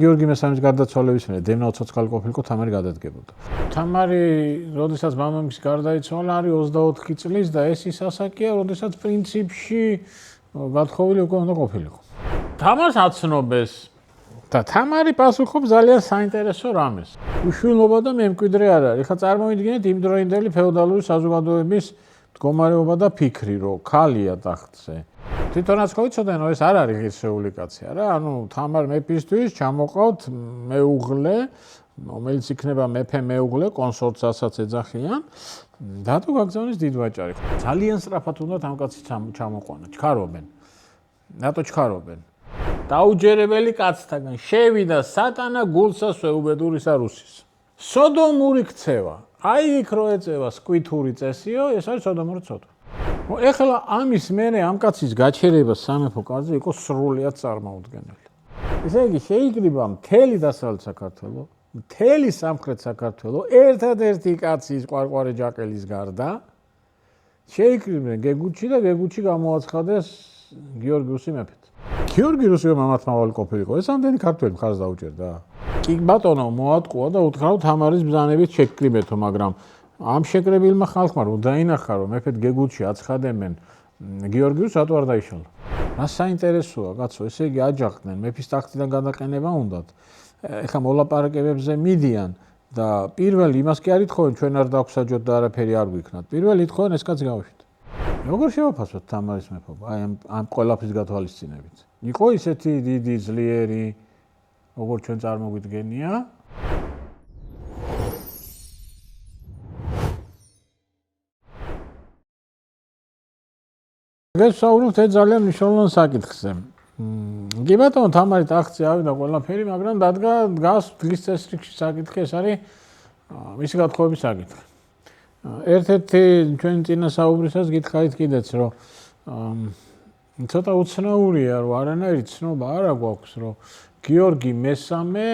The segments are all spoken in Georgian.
გიორგი მესამის გარდაცვალების მერე დემნა ცოცხალი ყოფილიყო თამარი გადადგებოდა. თამარი, როდესაც მამამისი გარდაიცვალა, არის 24 წლის და ეს ის ასაკია, როდესაც პრინციპში გათხოვილი უკვე უნდა ყოფილიყო. თამარს აცნობეს და თამარი პასუხობს ძალიან საინტერესო რამეს. უშვილობა და მემკვიდრე არ არის. ხა წარმოვიდგინეთ იმდროინდელი ფეოდალური საზოგადოების მდგომარეობა და ფიქრი, რომ ქალია ტახტზე. თვითონაც ხო იცოდნენ, რომ ეს არ არის ღირსეული კაცი, არა? ანუ თამარ მეფისთვის ჩამოყავთ მეუღლე, რომელიც იქნება მეფე მეუღლე, კონსორტსაც ეძახიან. დატო გაგზავნის დიდ ვაჭარი. ძალიან სწრაფად უნდათ ამ კაცის ჩამოყვანა. ჩქარობენ. რატო ჩქარობენ? დაუჯერებელი კაცთაგან შევიდა სატანა გულსა სვეუბედურისა რუსის. სოდომური ქცევა. აი იქ რო ეწევა სკვითური წესიო, ეს არის სოდომური ცოდვა. ეხლა ამის მერე ამ კაცის გაჩერება სამეფო კარზე იყო სრულიად წარმოუდგენელი. ესე იგი შეიკრიბა მთელი დასავლეთ საქართველო, მთელი სამხრეთ საქართველო, ერთადერთი კაცის ყვარყვარე ჯაკელის გარდა შეიკრიბნენ გეგუჩი და გეგუჩი გამოაცხადეს გიორგი რუსი მეფედ. გიორგი რუსი მამათმავალი ყოფილიყო, ეს ამდენი ქართველი მხარს დაუჭერდა. კი ბატონო მოატყუა და უთხრა რომ თამარის ბრძანებით შეკრიბეთო, მაგრამ ამ შეკრებილმა ხალხმა რომ დაინახა რომ მეფედ გეგუჩი აცხადებენ გიორგი რუსს რატო არ დაიშალა? რა საინტერესოა კაცო, ესე იგი აჯახდნენ მეფის ტახტიდან გადაყენება უნდათ. ეხლა მოლაპარაკებებზე მიდიან და პირველი იმას კი არ ითხოვენ ჩვენ არ დაგვსაჯოთ და არაფერი არ გვიქნათ. პირველი ითხოვენ ეს კაცი გავუშვით. როგორ შევაფასოთ თამარის მეფობა აი ამ ყველაფრის გათვალისწინებით? იყო ისეთი დიდი ძლიერი როგორ ჩვენ წარმოგვიდგენია? გესაუბროთ ეს ძალიან მნიშვნელოვან საკითხზე. კი ბატონო, თამარი ტახტზე ავიდა ყველაფერი, მაგრამ დადგა დგას დღის წესრიგში საკითხი, ეს არის მისი გათხოვების საკითხი. ერთ-ერთი ჩვენ წინა საუბრისას გითხარით კიდეც, რომ ცოტა უცნაურია, რომ არანაირი ცნობა არ აქვს, რომ გიორგი მესამე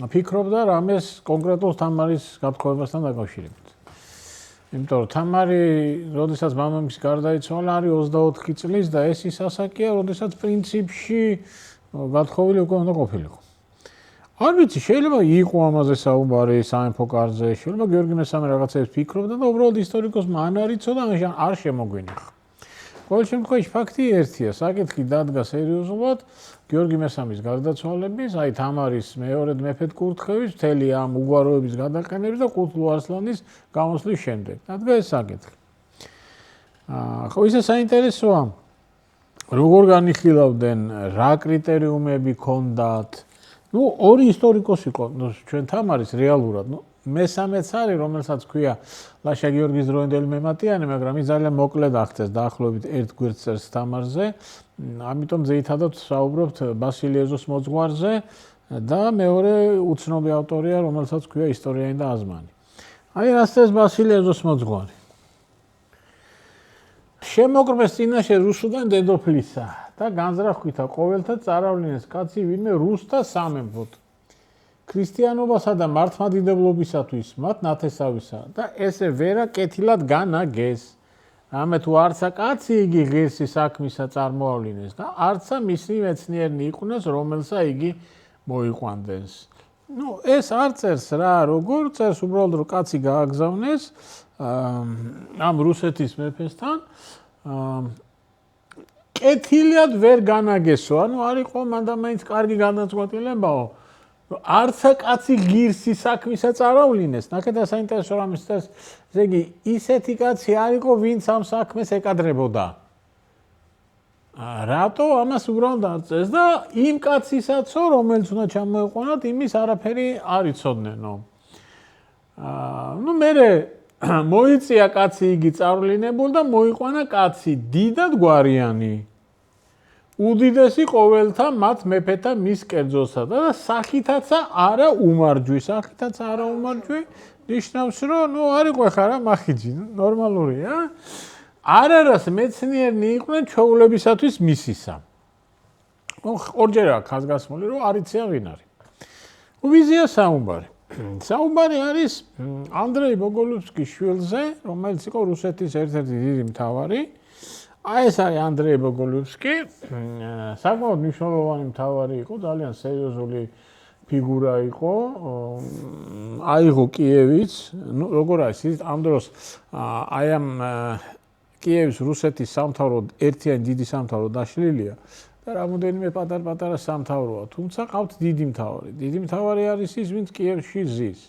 ფიქრობდა რამეს კონკრეტულ თამარის გათხოვებასთან დაკავშირებით. იმიტომ რომ თამარი, როდესაც მამამისი გარდაიცვალა, არის 24 წლის და ეს ის ასაკია, როდესაც პრინციპში გათხოვილი უკვე უნდა ყოფილიყო. არ ვიცი, შეიძლება იყო ამაზე საუბარი სამეფო კარზე, შეიძლება გიორგი მესამე რაღაცებს ფიქრობდა და უბრალოდ ისტორიკოსმა ან არ იცოდა, არ შემოგვინახა. ყოველ შემთხვევაში ფაქტი ერთია, საკითხი დადგა სერიოზულად გიორგი მესამის გარდაცვალების, აი თამარის მეორედ მეფედ კურთხევის, მთელი ამ უგვაროების გადაყენების და ყუთლუ არსლანის გამოსვლის შემდეგ. დადგა ეს საკითხი. ხო ისე საინტერესოა, როგორ განიხილავდნენ, რა კრიტერიუმები ჰქონდათ. ორი ისტორიკოსი იყო ჩვენ თამარის რეალურად, მესამეც არის, რომელსაც ქვია ლაშა გიორგის დროინდელი მემატიანე, მაგრამ ის ძალიან მოკლედ აღწევს დაახლოებით ერთ გვერდს წერს თამარზე, ამიტომ ძირითადად საუბრობთ ბასილიეზოს მოძღვარზე და მეორე უცნობი ავტორია, რომელსაც ქვია ისტორიანი და აზმანი. აი რას წერს ბასილიეზოს მოძღვარი. შემოკრმეს წინაშე რუსუდან დედოფლისა და განზრახვითა ყოველთა წარავლინეს კაცი ვინმე რუსთა სამეფოდ. ქრისტიანობასა და მართლმადიდებლობისათვის მათ ნათესავისა და ესე ვერა კეთილად განაგეს. რამე თუ არცა კაცი იგი ღირსი საქმისა წარმოავლინეს და არცა მისი მეცნიერნი იყვნენ, რომელსა იგი მოიყვანდეს. ეს არ წერს რა, როგორ წერს უბრალოდ რომ კაცი გააგზავნეს ამ რუსეთის მეფესთან კეთილად ვერ განაგესო, ანუ არ იყო მანდამაინც კარგი განაწყვეტილებაო. არცა კაცი ღირსი საქმისა წარავლინეს, ნახეთ საინტერესო რამის წერს, ესე იგი ისეთი კაცი არ იყო, ვინც ამ საქმეს ეკადრებოდა. რატო ამას უბრალოდ არ წერს და იმ კაცისაცო, რომელიც უნდა ჩამოეყვანათ, იმის არაფერი არ იცოდნენ. მერე მოიწია კაცი იგი წავლინებულ და მოიყვანა კაცი დიდად გვარიანი. უდიდესი ყოველთა მათ მეფეთა მის კერძოსა და სახითაცა არა უმარჯვი, სახითაცა არა უმარჯვი, ნიშნავს რომ არ იყო ხა რა მახიჯი, ნორმალურია. არარას მეცნიერნი იყვნენ ჩვეულებისათვის მისისა. ორჯერ აქვს ხაზგასმული, რომ არ იციან ვინ არის. ვიზია საუბარი. საუბარი არის ანდრეი ბოგოლუბსკის შვილზე, რომელიც იყო რუსეთის ერთ-ერთი დიდი მთავარი. აი ეს არის ანდრეი ბოგოლიოვსკი, საკმაოდ მნიშვნელოვანი მთავარი იყო, ძალიან სერიოზული ფიგურა იყო, აიღო კიევიც, ну როგორ არის ის ამ დროს აი ამ კიევის რუსეთის სამთავრო ერთიანი დიდი სამთავრო დაშლილია და რამოდენიმე პატარ-პატარა სამთავროა, თუმცა ყავთ დიდი მთავარი. დიდი მთავარი არის ის, ვინც კიევში ზის.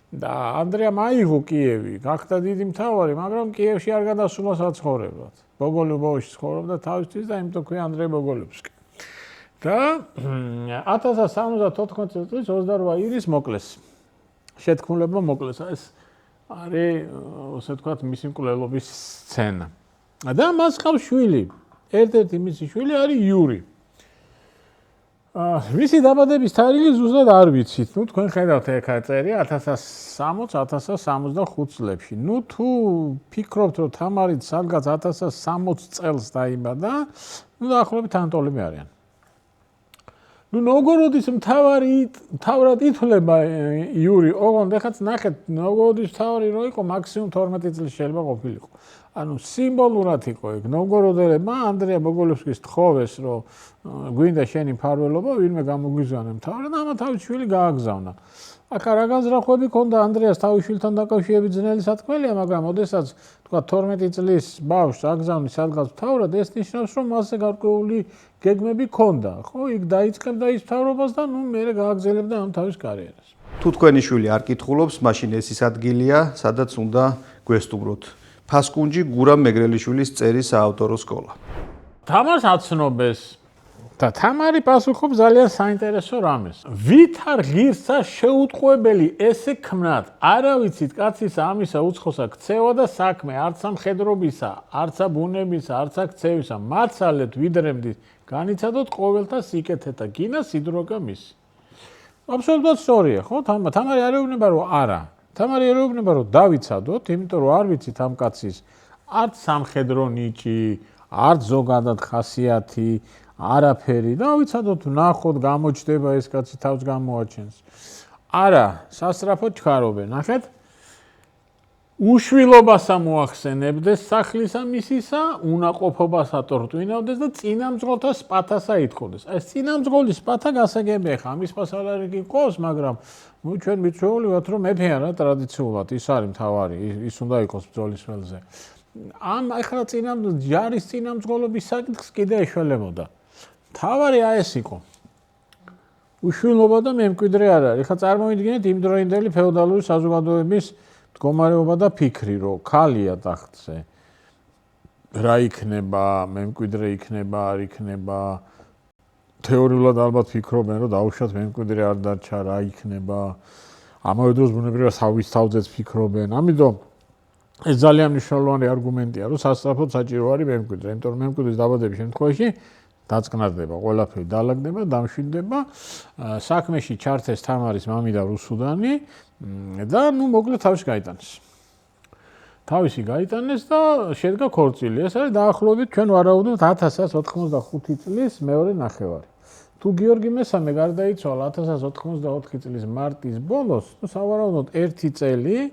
და ანდრეამ აიღო კიევი, გახდა დიდი მთავარი, მაგრამ კიევში არ გადასულა საცხოვრებლად. ბოგოლიოვში ცხოვრობდა თავისთვის და იმიტომ ქვია ანდრეი ბოგოლიოვსკი. და 1074 წლის 28 ირს მოკლეს. შეთქმულებმა მოკლეს. ეს არის, ასე ვთქვათ, მისი მკვლელობის სცენა. და მას ყავს შვილი. ერთ-ერთი მისი შვილი არის იური. მისი დაბადების თარიღი ზუსტად არ ვიცით. ნუ თქვენ ხედავთ ეხა წერია 1060-1065 წლებში. ნუ თუ ფიქრობთ, რომ თამარით სადღაც 1060 წელს დაიბადა, ნუ დაახლოებით ანტოლები არიან. ნუ ნოვგოროდის მთავრად ითვლება იური, ოღონდ ეხაც ნახეთ, ნოვგოროდის მთავარი რო იყო, მაქსიმუმ 12 წლის შეიძლება ყოფილიყო. ანუ სიმბოლურად იყო ეგ. ნოვგოროდელებმა ანდრეი ბოგოლიოვსკის თხოვეს, რომ გვინდა შენი მფარველობა, ვინმე გამოგვიზვანა მთავრად, და ამათ თავის შვილი გააგზავნა. აქ რა განზრახვები ქონდა ანდრეას თავის შვილთან დაკავშირებით ძნელი სათქმელია, მაგრამ ოდესაც თქვა 12 წლის ბავშვს აგზავნის სადღაც მთავრად, ეს ნიშნავს, რომ მასზე გარკვეული გეგმები ქონდა. ხო, იქ დაიწყებდა ის მთავრობას და ნუ მერე გააგრძელებდა ამ თავის კარიერას. თუ თქვენი შვილი არ კითხულობს, მაშინ ეს ის ადგილია, სადაც უნდა გვესტუმროთ. ფასკუნჯი გურამ მეგრელიშვილის წერის საავტორო სკოლა. თამარს აცნობეს და თამარი პასუხობს ძალიან საინტერესო რამეს. ვით არ ღირსა შეუტყვებელი ესე ქმნათ, არა ვიცით კაცის ამისა უცხოსა ქცევა და საქმე, არც სამხედრობისა, არცა ბუნებისა, არცა ქცევისა, მაცალეთ ვიდრემდით, განიცადოთ ყოველთა სიკეთეთა, გინა სიდროგა მისი. აბსოლუტურად სწორია, ხო? თამარი არ ეუბნება, რომ არა. თამარი არ ეუბნება, რომ დავიცადოთ, იმიტომ რომ არ ვიცით ამ კაცის არც სამხედრო ნიჭი, არც ზოგადად ხასიათი, არაფერი, დავიცადოთ, ვნახოთ, გამოჩნდება ეს კაცი თავს გამოაჩენს. არა, სასწრაფოდ ჩქარობენ, ნახეთ. უშვილობასა მოახსენებდეს სახლისა მისისა, უნაყოფობასა ტორტვინავდეს და წინამძღოლთა სპათასა ითხოვდეს. ეს წინამძღოლის სპათა გასაგებია, ხა ამის პასალ არ გიყავს, მაგრამ ჩვენ მიცხოვული ვართ, რომ მეფე არა ტრადიციულად ის არის მთავარი, ის უნდა იყოს ბრძოლის ველზე. ამ ახლა ჯარის წინამძღოლობის საკითხს კიდე ეშველებოდა. მთავარი ეს იყო. უშვილობა და მემკვიდრე არ არის. ხა წარმოიდგინეთ იმდროინდელი ფეოდალური საზოგადოების მდგომარეობა და ფიქრი, რომ ქალია ტახტზე. რა იქნება, მემკვიდრე იქნება, არ იქნება. თეორიულად ალბათ ფიქრობენ, რომ დაუშვათ მემკვიდრე არ დარჩა, რა იქნება. ამავე დროს ბუნებრივია სავის თავზეც ფიქრობენ. ამიტომ ეს ძალიან მნიშვნელოვანი არგუმენტია, რომ სასწრაფოდ საჭირო არის მემკვიდრე, იმიტომ რომ მემკვიდრის დაბადების შემთხვევაში დაწყნარდება, ყველაფერი დაალაგდება, დამშვიდდება. საქმეში ჩართეს თამარის მამიდა რუსუდანი და ნუ მოკლედ თავში გაიტანეს. თავისი გაიტანეს და შედგა ქორწილი. ეს არის დაახლოებით ჩვენ ვარაუდობთ 1185 წლის მეორე ნახევარი. თუ გიორგი მესამე გარდაიცვალა 1184 წლის მარტის ბოლოს, ნუ სავარაუდოდ 1 წელი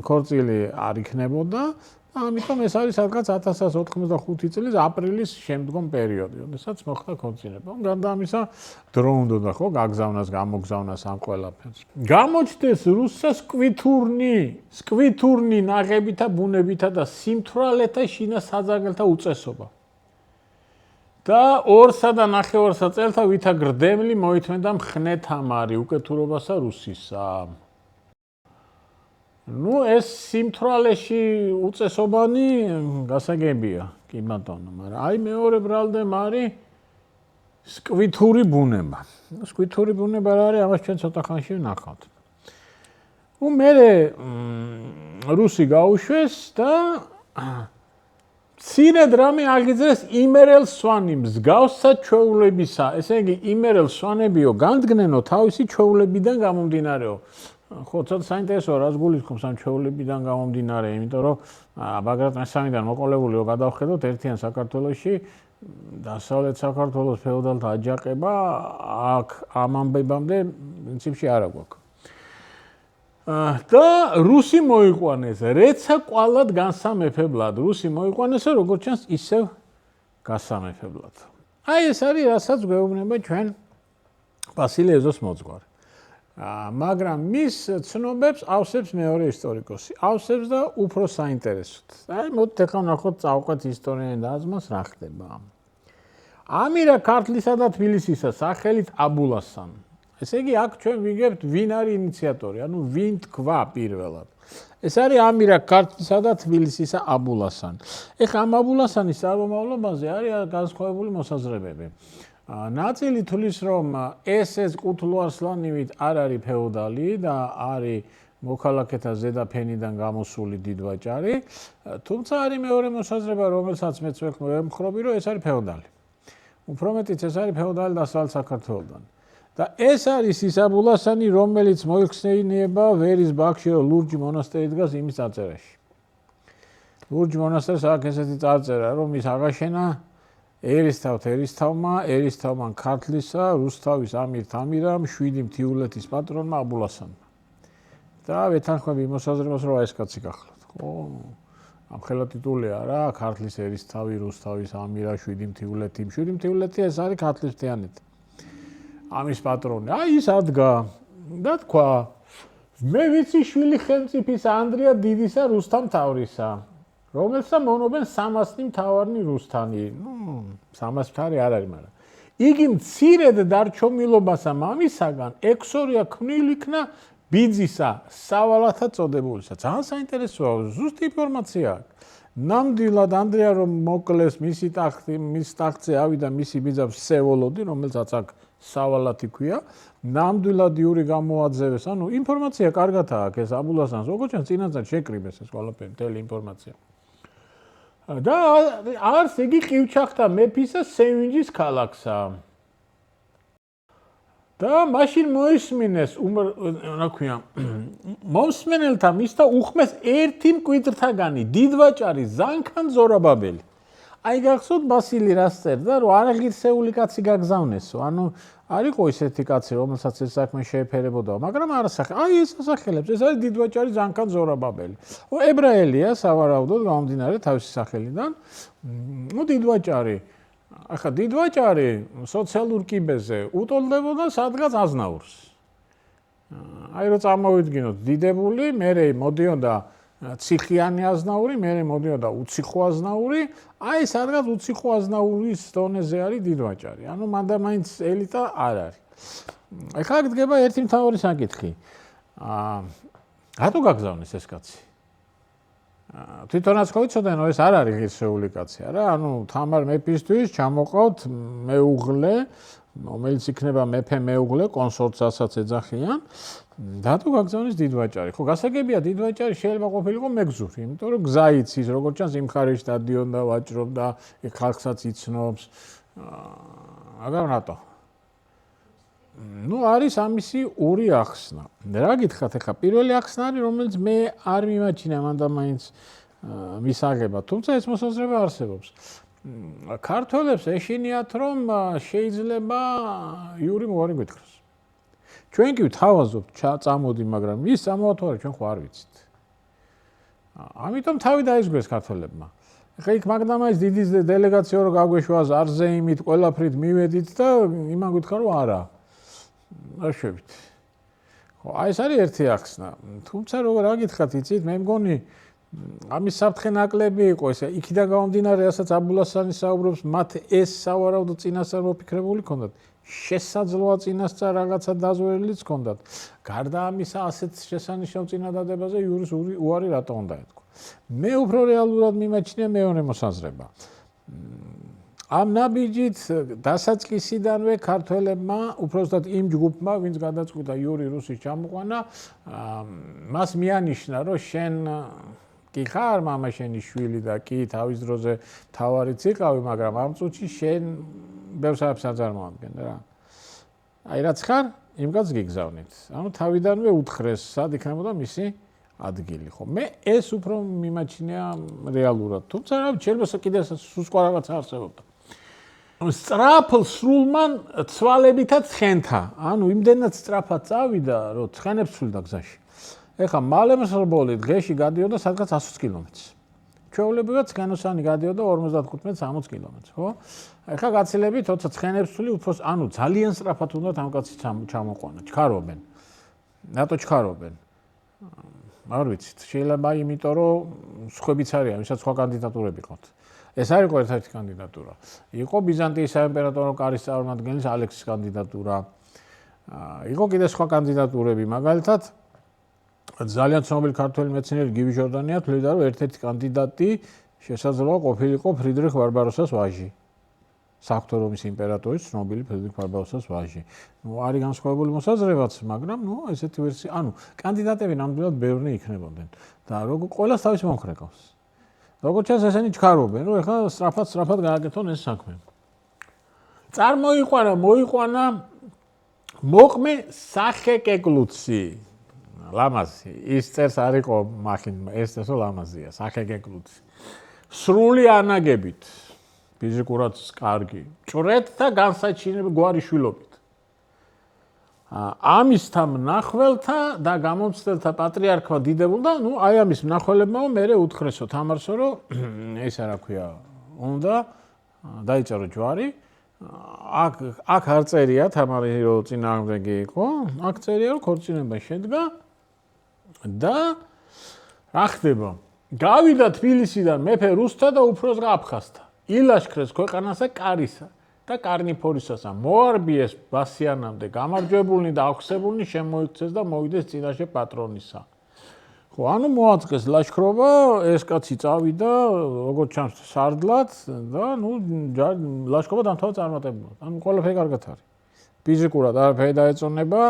ქორწილი არ იქნებოდა. ამიტომ ეს არის სადღაც 1185 წლის აპრილის შემდგომ პერიოდი, როდესაც მოხდა ქორწინება. გარდა ამისა, დრო უნდა ხო გაგზავნას, გამოგზავნას ამ ყველაფერს. გამოჩნდეს რუსთა სკვითურნი ნაღებითა, ბუნებითა და სიმთვრალეთა შინასაძაგელთა უწესობა. და 2.5 წელთა ვითა გრდემლი მოითმენდა მხნე თამარი უკეთურობასა რუსისა. ნუ ეს სიმთვრალეში უწესობანი გასაგებია, კი ბატონო, მაგრამ აი მეორე ბრალდემ არის სკვითური ბუნება. სკვითური ბუნება რა არის, ამას ჩვენ ცოტა ხანში ვნახავთ. ნუ მერე რუსი გაუშვეს და მცირედ რამე აგიძრეს იმერელ სვანი მსგავსად ჩვეულებისა. ესე იგი, იმერელ სვანებიო განდგნენო თავისი ჩვეულებიდან გამომდინარეო. ხო, ცოტა საინტერესოა, რას გულისხმობს ამ ჩვეულებიდან გამომდინარე, იმიტომ რომ ბაგრატ მესამიდან მოყოლებულიო გადავხედოთ ერთიან საქართველოში, დასავლეთ საქართველოს ფეოდალთა აჯაყება აქ ამ ამბებამდე პრინციპში არ აქვს. და რუსი მოიყვანეს, რეცა კვალად განსამეფებლად, რუსი მოიყვანესო, როგორც ჩანს, ისევ გასამეფებლად. აი ეს არის, რასაც გვეუბნება ჩვენ ვასილე ეზოს მოძღვარი. მაგრამ მის ცნობებს ავსებს მეორე ისტორიკოსი. ავსებს და უფრო საინტერესოდ. აი მოდით ახლა ვნახოთ წავყვეთ ისტორიიდან დაზმას რა ხდება. ამირა ქართლისა და თბილისისა სახელით აბულასან. ესე იგი აქ ჩვენ ვიგებთ ვინ არის ინიციატორი, ანუ ვინ თქვა პირველად. ეს არის ამირა ქართლისა და თბილისისა აბულასან. ეხლა ამ აბულასანის წარმომავლობაზე არის განსხვავებული მოსაზრებები. ნაწილი თulis რომ ეს კუთლუარსლანივით არ არის ფეოდალი და არის მოქალაქეთა ზედაფენიდან გამოსული დიდვაჭარი, თუმცა არის მეორე მოსაზრება, რომელსაც მეც ვემხრობი, რომ ეს არის ფეოდალი. უფრო მეტიც ეს არის ფეოდალი დასავლეთ საქართველოდან. და ეს არის ის აბულასანი, რომელიც მოიხსენიება ვერის ბაქში, რომ ლურჯი მონასტერი დგას იმის წარწერაში. ლურჯი მონასტერს აქვს ესეთი წარწერა, რომ ის აღაშენა ერისთავმა ქართლისა, რუსთავის ამირ თამირამ, 7 მთიულეთის პატრონმა აბულასანმა. და ვეთანხმები იმ მოსაზრებას, რომ ეს კაცი გახლავთ. ხო, ამ ხელატიტულია რა, ქართლის ერისთავი, რუსთავის ამირა, 7 მთიულეთი. 7 მთიულეთი ეს არის ქართლის მთიანეთი. ამის პატრონი. აი ის ადგა და თქვა, მე ვიცი შვილი ხელმწიფის ანდრია დიდისა რუსთა მთავრისა. რომელსაც მონობენ 300 მთავარნი რუსთანი. 300 მთავარი არ არის, მაგრამ იგი მცირედ დარჩომილობასა მამისაგან ექსორია ქმნილ იქნა ბიძისა სავალათა წოდებულისა. ძალიან საინტერესოა, ზუსტი ინფორმაცია აქვს. ნამდვილად ანდრია რომ მოკლეს მისი ტახტზე ავიდა მისი ბიძა ვსევოლოდი, რომელსაც აქ სავალათი ქვია, ნამდვილად იური გამოაძევეს. ანუ ინფორმაცია კარგად აქვს ეს აბულასანს, როგორც ჩანს წინასწარ შეკრიბეს ეს ყველაფერი, მთელი ინფორმაცია. და არს იგი ყივჩახთა მეფისა სევინჯის ქალაქსა. და მაშინ მოისმინეს, რა ქვია, მომსმენელთა მისთა უხმეს ერთი მკვიდრთაგანი, დიდვაჭარი ზანქან ზორაბაბელი. აი გახსოვთ ბასილი რას წერდა, რომ არაღირსეული კაცი გაგზავნესო. ანუ არისო ისეთი კაცი, რომელსაც ეს საქმე შეეფერებოდა, მაგრამ აი ეს ასახელებს, ეს არის დიდვაჭარი ზანქან ზორაბაბელი. ებრაელია სავარაუდოდ გამომდინარე თავისი სახელიდან. დიდვაჭარი. ახლა დიდვაჭარი სოციალურ კიბეზე უტოლდებოდა სადღაც აზნაურს. აი რომ წარმოვიდგინოთ, დიდებული, მერე მოდიოდა ციხიანი აზნაური, მერე მოდიოდა უციხო აზნაური, აი სადღაც უციხო აზნაურის დონეზე არის დიდვაჭარი. ანუ მანდა მაინც ელიტა არ არის. ახლა აქ დგება ერთი მთავარი საკითხი. რატო გაგზავნეს ეს კაცი? თვითონაც ხო იცოდნენ, რომ ეს არ არის ღირსეული კაცი, არა? ანუ თამარ მეფისთვის ჩამოყავთ მეუღლე, რომელიც იქნება მეფე მეუღლე, კონსორტსაც ეძახიან. რატო გაგზავნეს დიდვაჭარი? ხო, გასაგებია დიდვაჭარი შეიძლება ყოფილიყო მეგზური, იმიტომ რომ გზა იცის, როგორც ჩანს იმ ხარეში დადიოდა, ვაჭრობდა, ხალხსაც იცნობს. მაგრამ რატო? არის ამისი ორი ახსნა. რა გითხრათ ახლა? პირველი ახსნა არის, რომელიც მე არ მიმაჩნია მანდა მაინც მისაღება, თუმცა ეს მოსაზრება არსებობს. ქართველებს ეშინიათ, რომ შეიძლება იური მოარი გვითხრას. ჩვენ კი თავაზობთ წამოდი, მაგრამ ის წამოვათვარე ჩვენ ხო არ ვიცით. ამიტომ თავი დაიზგვეს ქართველებმა. ეხლა იქ მაგდამაის დიდი დელეგაცია რო გაგვეშვას არზეიმით, ყველაფრით მივედით და იმან გითხრა რომ არა. არ შევით. ხო, აი ეს არის ერთი ახსნა. თუმცა რა გითხრათ, იცით, მე მგონი ამის საფრთხე ნაკლები იყო ეს. იქიდან გამომდინარე, რასაც აბულასანი საუბრობს, მათ ეს სავარაუდოდ წინასწარ მოფიქრებული ჰქონდათ. შესაძლოა წინასწარ რაღაცა დაზვერილიც ჰქონდათ. გარდა ამისა, ასეთ შესანიშნავ წინადადებაზე იურის უარი რატო უნდა ეთქვა. მე უფრო რეალურად მიმაჩნია მეორე მოსაზრება. ამ ნაბიჯით დასაწყისიდანვე ქართველებმა, უბრალოდ იმ ჯგუფმა, ვინც გადაწყვიტა იური რუსის ჩამოყვანა, მას მიანიშნა, რომ შენ კი ხარ მამა შენი შვილი და კი თავის დროზე თავარიც იყავი, მაგრამ ამ წუთში შენ ბევრსაებს არ წარმოადგენ რა. აი რაც ხარ, იმ კაცს გიგზავნით. ანუ თავიდანვე უთხრეს, სად იქნებოდა მისი ადგილი, ხო? მე ეს უფრო მიმაჩნია რეალურად. თუმცა რა შეიძლება კიდევ სხვა რაღაც არსებობდა. სწრაფ სრულმან ცვალებითაც ცხენთა. ანუ იმდენად სწრაფად წავიდა, რომ ცხენებს სულდა გზაში. ეხლა მალემსრბოლი დღეში გადიოდა სადღაც 120 კილომეტრს. ჩვეულებრივად ცხენოსანი გადიოდა 55-60 კილომეტრს, ხო? ეხლა გაცილებით 20 ცხენებს თვლი უფრო, ანუ ძალიან სწრაფად უნდა ამ კაცის ჩამოყვანა. ჩქარობენ. რატო ჩქარობენ? არ ვიცით, შეიძლება იმიტომ რომ სხვებიც არიან, ვისაც სხვა კანდიდატურები ყავთ. ეს არ იყო ერთ-ერთი კანდიდატურა. იყო ბიზანტიის საიმპერატორო კარის წარმომადგენლის ალექსის კანდიდატურა. იყო კიდე სხვა კანდიდატურები, მაგალითად ძალიან ცნობილი ქართველი მეცნიერი გივი ჟორდანია თვლიდა, რომ ერთ-ერთი კანდიდატი შესაძლოა ყოფილიყო ფრიდრიხ ბარბაროსას ვაჟი. საღვთო რომის იმპერატორის ცნობილი ფრიდრიხ ბარბაროსას ვაჟი. არის განსხვავებული მოსაზრებაც, მაგრამ ესეთი ვერსია, კანდიდატები ნამდვილად ბევრი იქნებოდნენ და ყველას თავის მომხრე ყავს. როგორც ჩანს, ესენი ჩქარობენ, რომ ეხლა სწრაფად გააკეთონ ეს საქმე. მოიყვანა მოყმე სახეკეკლუცი. ლამაზი, ის წერს არ იყო მახინ, ეს წესო ლამაზია, სახეკეკლუცი. სრული ანაგებით, ფიზიკურად კარგი, ჭრეთთა განსაჩინებელი გვარიშვილობით. ამისთა მნახველთა და გამომცდელთა პატრიარქმა დიდებულ და აი ამის მნახველებმა მე უთხრესო თამარსო, რომ ესა რა ქვია, უნდა დაიწერო ჯვარი. აქ არ წერია თამარი რომ წინააღმდეგი იყო, აქ წერია რომ ქორწინება შედგა და რა ხდება? გავიდა თბილისიდან მეფე რუსთა და უფროსღა აფხაზთა. ილაშქრეს ქვეყანასა კარისა და კარნიფორისასა. მოარბიეს ბასიანამდე გამარჯვებულნი და აღხსებულნი შემოიქცეს და მოვიდეს წინაშე პატრონისა. ხო, მოაწყეს ლაშქრობა, ეს კაცი წავიდა, როგორც ჩანს, სარდლად და ლაშქრობა დამთავრდა წარმატებულად. ყველაფერი კარგად არის. ფიზიკურად არაფერი დაეწონება,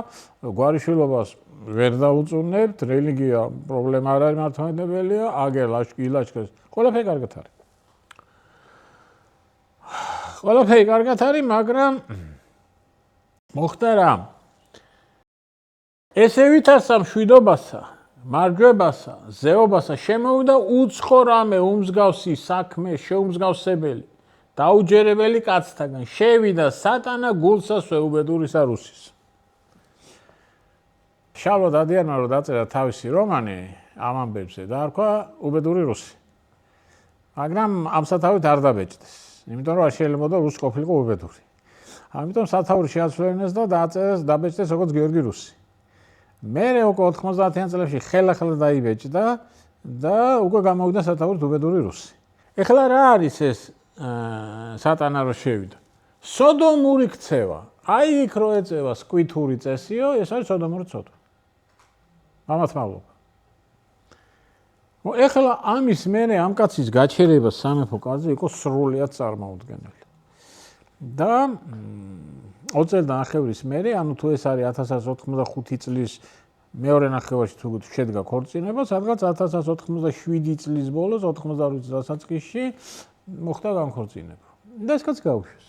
გვარიშვილობას ვერ დაუწუნებთ, რელიგია პრობლემა არ არის მართლმადიდებელია, აგერ ილაშქრეს, ყველაფერი კარგად არის. ყველაფერი კარგად არის, მაგრამ მოხდა რა? ესე ვითარცა მშვიდობასა, მარჯვებასა, ზეობასა შემოვიდა უცხო რამე უმსგავსი საქმე, შეუმსგავსებელი, დაუჯერებელი კაცთაგან, შევიდა სატანა გულსასვე უბედურისა რუსის. შალვა დადიანმა რომ დაწერა თავისი რომანი ამ ამბებზე, დაარქვა უბედური რუსი. მაგრამ ამ სათავით არ დაბეჭდეს. იმიტომ რომ არ შეიძლებოდა რუსი ყოფილიყო უბედური. ამიტომ სათაური შეაცვლენეს და დააწერეს დაბეჭდეს როგორც გიორგი რუსი. მერე უკვე 90-იან წლებში ხელახლა დაიბეჭდა და უკვე გამოვიდა სათაურით უბედური რუსი. ეხლა რა არის ეს სატანა რო შევიდა? სოდომური ქცევა. აი იქ რო ეწევა სკვითური წესიო, ეს არის სოდომური ცოდვა. ამათ მადლობა. ეხლა ამის მერე ამ კაცის გაჩერება სამეფო კარზე იყო სრულიად წარმოუდგენელი. და 20 წელს მერე, თუ ეს არის 1185 წლის მეორე ნახევარში თუ შედგა ქორწინება, სადღაც 1187 წლის ბოლოს, 88 წლის დასაწყისში მოხდა განქორწინება. და ეს კაცი გაუშვეს.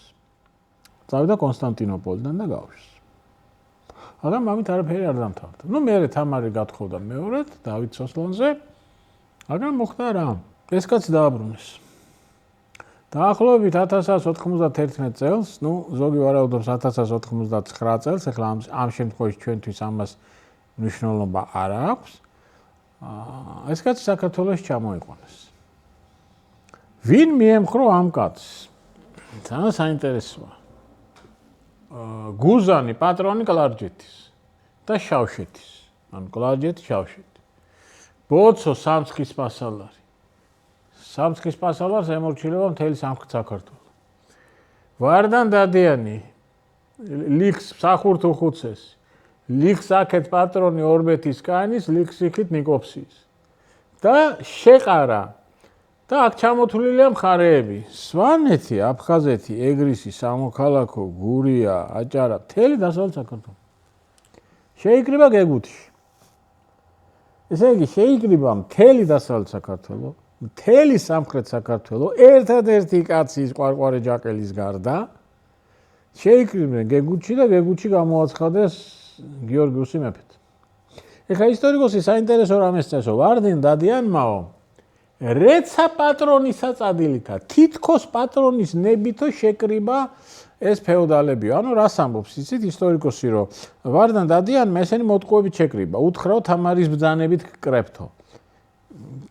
წავიდა კონსტანტინოპოლიდან და გაუშვეს. მაგრამ ამით არაფერი არ დამთავრდა. მერე თამარი გათხოვდა მეორედ დავით სოსლანზე. მაგრამ მოხდა რა? ეს კაცი დააბრუნეს. დაახლოებით 1191 წელს, ზოგი ვარაუდობს 1199 წელს, ეხლა ამ შემთხვევაში ჩვენთვის ამას მნიშვნელობა არ აქვს. ეს კაცი საქართველოში ჩამოიყვანეს. ვინ მიემხრო ამ კაცს? ძალიან საინტერესოა. გუზანი პატრონი კლარჯეთის და შავშეთის. კლარჯეთი, შავშეთი. ბოცო სამცხის პასალარი. სამცხის პასალარს ემორჩილება მთელი სამხრეთ საქართველო. ვარდან დადიანი, ლიქს მსახურთ უხუცესი, ლიქს აქეთ პატრონი ორმეთის კანის, ლიქს იქით ნიკოფსიის. და შეყარა და აქ ჩამოთვლილია მხარეები. სვანეთი, აფხაზეთი, ეგრისი, სამოქალაქო, გურია, აჭარა, მთელი დასავლეთ საქართველო. შეიკრიბა გეგუთში. ესე იგი, შეიკრიბა მთელი დასავლეთ საქართველო. მთელი სამხრეთ საქართველო ერთადერთი კაცის ყვარყვარე ჯაყელის გარდა შეიკრიბნენ გეგუთში და გეგუთში გამოაცხადეს გიორგი რუსი მეფედ. ეხლა ისტორიკოსი საინტერესო რამეს წესო, ვარდინ დადიანმაო რეცა პატრონისა წადილითა, თითქოს პატრონის ნებითო შეკრიბა ეს ფეოდალებია. ანუ რას ამბობს იცით ისტორიკოსი, რომ ვარდან დადიანმა ესენი მოტყუებით შეკრიბა. უთხრაო თამარის ბრძანებით კრებთო.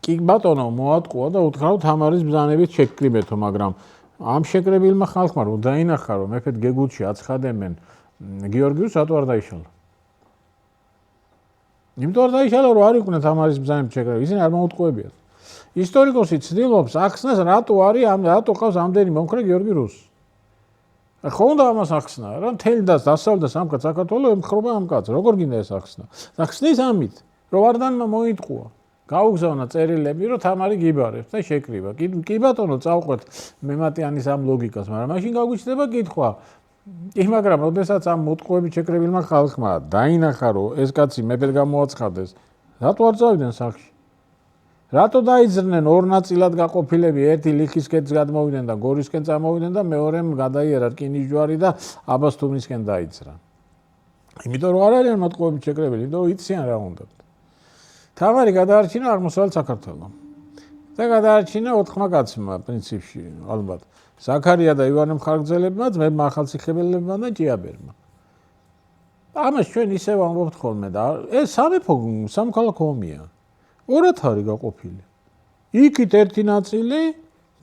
კი ბატონო მოატყუა და უთხრაო თამარის ბრძანებით შეკრიბეთო, მაგრამ ამ შეკრებილმა ხალხმა რომ დაინახა, რომ მეფედ გეგუთში აცხადებენ გიორგიუსს, რატო არ დაიშალა? იმიტომ არ დაიშალა, რომ არ იყვნენ თამარის ბრძანებით შეკრებილი, ისინი არ მოუტყუებიათ. ისტორიკოსი ცდილობს ახსნას, რატო ყავს ამდენი მომხრე გიორგი რუსი. ხო უნდა ამას ახსნა, რომ მთელი დასავლეთ და სამხრეთ საქართველოს ემხრობა ამ კაცს. როგორ გინდა ეს ახსნა? ახსნის ამით, რომ ვარდანმა მოიტყუა. გაუგზავნა წერილები, რომ თამარი გიბარებს და შეკრიბა. კი ბატონო, წავყვეთ მემატიანის ამ ლოგიკას, მაგრამ მაშინ გაგვიჩნდება კითხვა. კი, მაგრამ როდესაც ამ მოტყუებით შეკრებილმა ხალხმა დაინახა, რომ ეს კაცი მეფედ გამოაცხადეს, რატო არ წავიდნენ სახლში? რატო დაიძრნენ ორ ნაწილად გაყოფილები, ერთი ლიხისკენს გადმოვიდნენ და გორისკენ წამოვიდნენ და მეორემ გადაიერა რკინის და აბასთუმნისკენ დაიძრა. იმიტომ რომ არ არიან მოტყუებით შეკრებილი, იმიტომ რომ იციან რა უნდათ. თამარი გადაარჩინა აღმოსავლეთ საქართველოს. და გადაარჩინა 4 კაცმა პრინციპში, ალბათ. ზაქარია და ივანე მხარგრძელებმა, ძმებმა ახალციხელებმა და ჭიაბერმა. ამას ჩვენ ისევ ამბობთ ხოლმე და ეს სამოქალაქო ომია. ორად არის გაყოფილი. იქით ერთი ნაწილი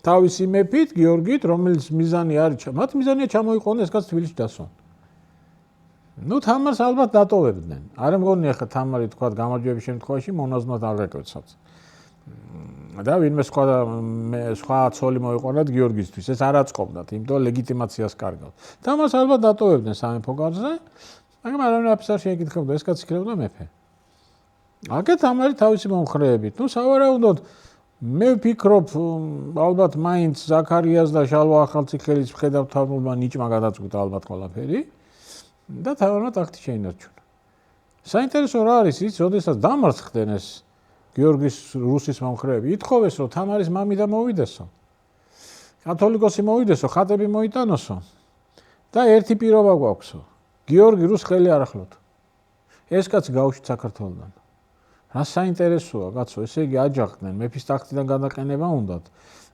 თავისი მეფით, გიორგით, რომელიც მიზანი არის, მათ მიზანია ჩამოიყვანონ ეს კაც თბილისში დასვან. ნუ თამარს ალბათ დატოვებდნენ. არ მგონია ხა თამარი თქვა გამარჯვების შემთხვევაში მონაზვნად არ ეკეცათ. და ვინმე სხვა ცოლი მოიყვანათ გიორგისთვის, ეს არ აწყობდათ, იმიტომ ლეგიტიმაციას კარგავს. თამარს ალბათ დატოვებდნენ სამეფო კარზე, მაგრამ არავინ აფსარ შეეკითხებოდა, ეს კაც იქნებოდა მეფე. აქეთ თამარი თავისი მომხრეებით. ნუ სავარაუდოდ მე ვფიქრობ, ალბათ მაინც ზაქარიას და შალვა ახალციხელის მხედართმთავრმა ნიჭმა გადაწყვიტა ალბათ ყველაფერი და თამარმა ტახტი შეინარჩუნა. საინტერესო რა არის ის, როდესაც დამარცხდნენ ეს გიორგის რუსის მომხრეები, ითხოვეს, რომ თამარის მამიდა მოვიდესო. კათოლიკოსი მოვიდესო, ხატები მოიტანოსო და ერთი პირობა გვაქვსო. გიორგი რუს ხელი არ ახლოთ. ეს კაცი გაუშვით საქართველოდან. რა საინტერესოა, კაცო, ესე იგი აჯახდნენ, მეფის ტახტიდან გადაყენება უნდათ.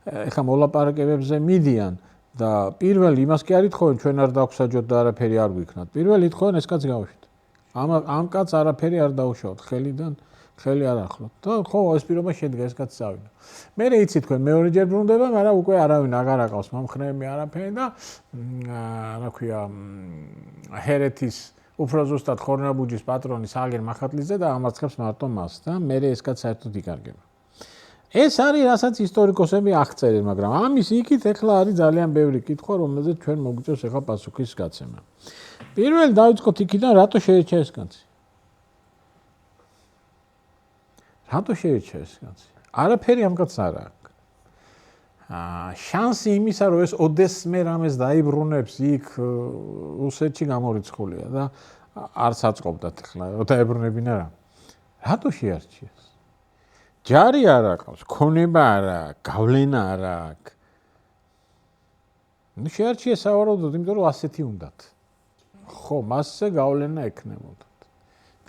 ეხლა მოლაპარაკებებზე მიდიან და პირველი იმას კი არ ითხოვენ, ჩვენ არ დავგვსაჯოთ და არაფერი არ გვიქნათ. პირველი ითხოვენ ეს კაცს გაუშვით. ამ კაცს არაფერი არ დაუშავოთ, ხელიდან ხელი არ ახლოთ. და ხო, ეს პირობა შედგა, ეს კაცი წავიდა. მერე იცით თქვენ მეორეჯერ ბრუნდება, მაგრამ უკვე არავინ აღარ აკავს მომხრეები არაფერი და რა ქვია, ჰერეთის უფრო ზუსტად ხორნაბუჯის პატრონი სალგერ მახატლიძე და ამარცხებს მარტო მას და მერე ეს კაც საერთოდ იკარგება. ეს არის რასაც ისტორიკოსები აღწერენ, მაგრამ ამის იქით ეხლა არის ძალიან ბევრი კითხვა, რომელზეც ჩვენ მოგვიწევს ეხლა პასუხის გაცემა. პირველი დავიწყოთ იქიდან, რატო შეირჩა ეს კაცი? რატო შეირჩა ეს კაცი? არაფერი ამ კაცს არ აქვს. შანსი იმისა, რომ ეს ოდესმე რამეს დაიბრუნებს იქ რუსეთში გამორიცხულია და არც აწყობდათ ახლა დაებრუნებინა რა. რატო შეარჩიეს? ჯარი არ აქვს, ქონება არ აქვს, გავლენა არ აქვს. ნუ შეარჩიეს სავარაუდოდ, იმიტომ რომ ასეთი უნდათ. ხო, მასზე გავლენა ექნებოდათ.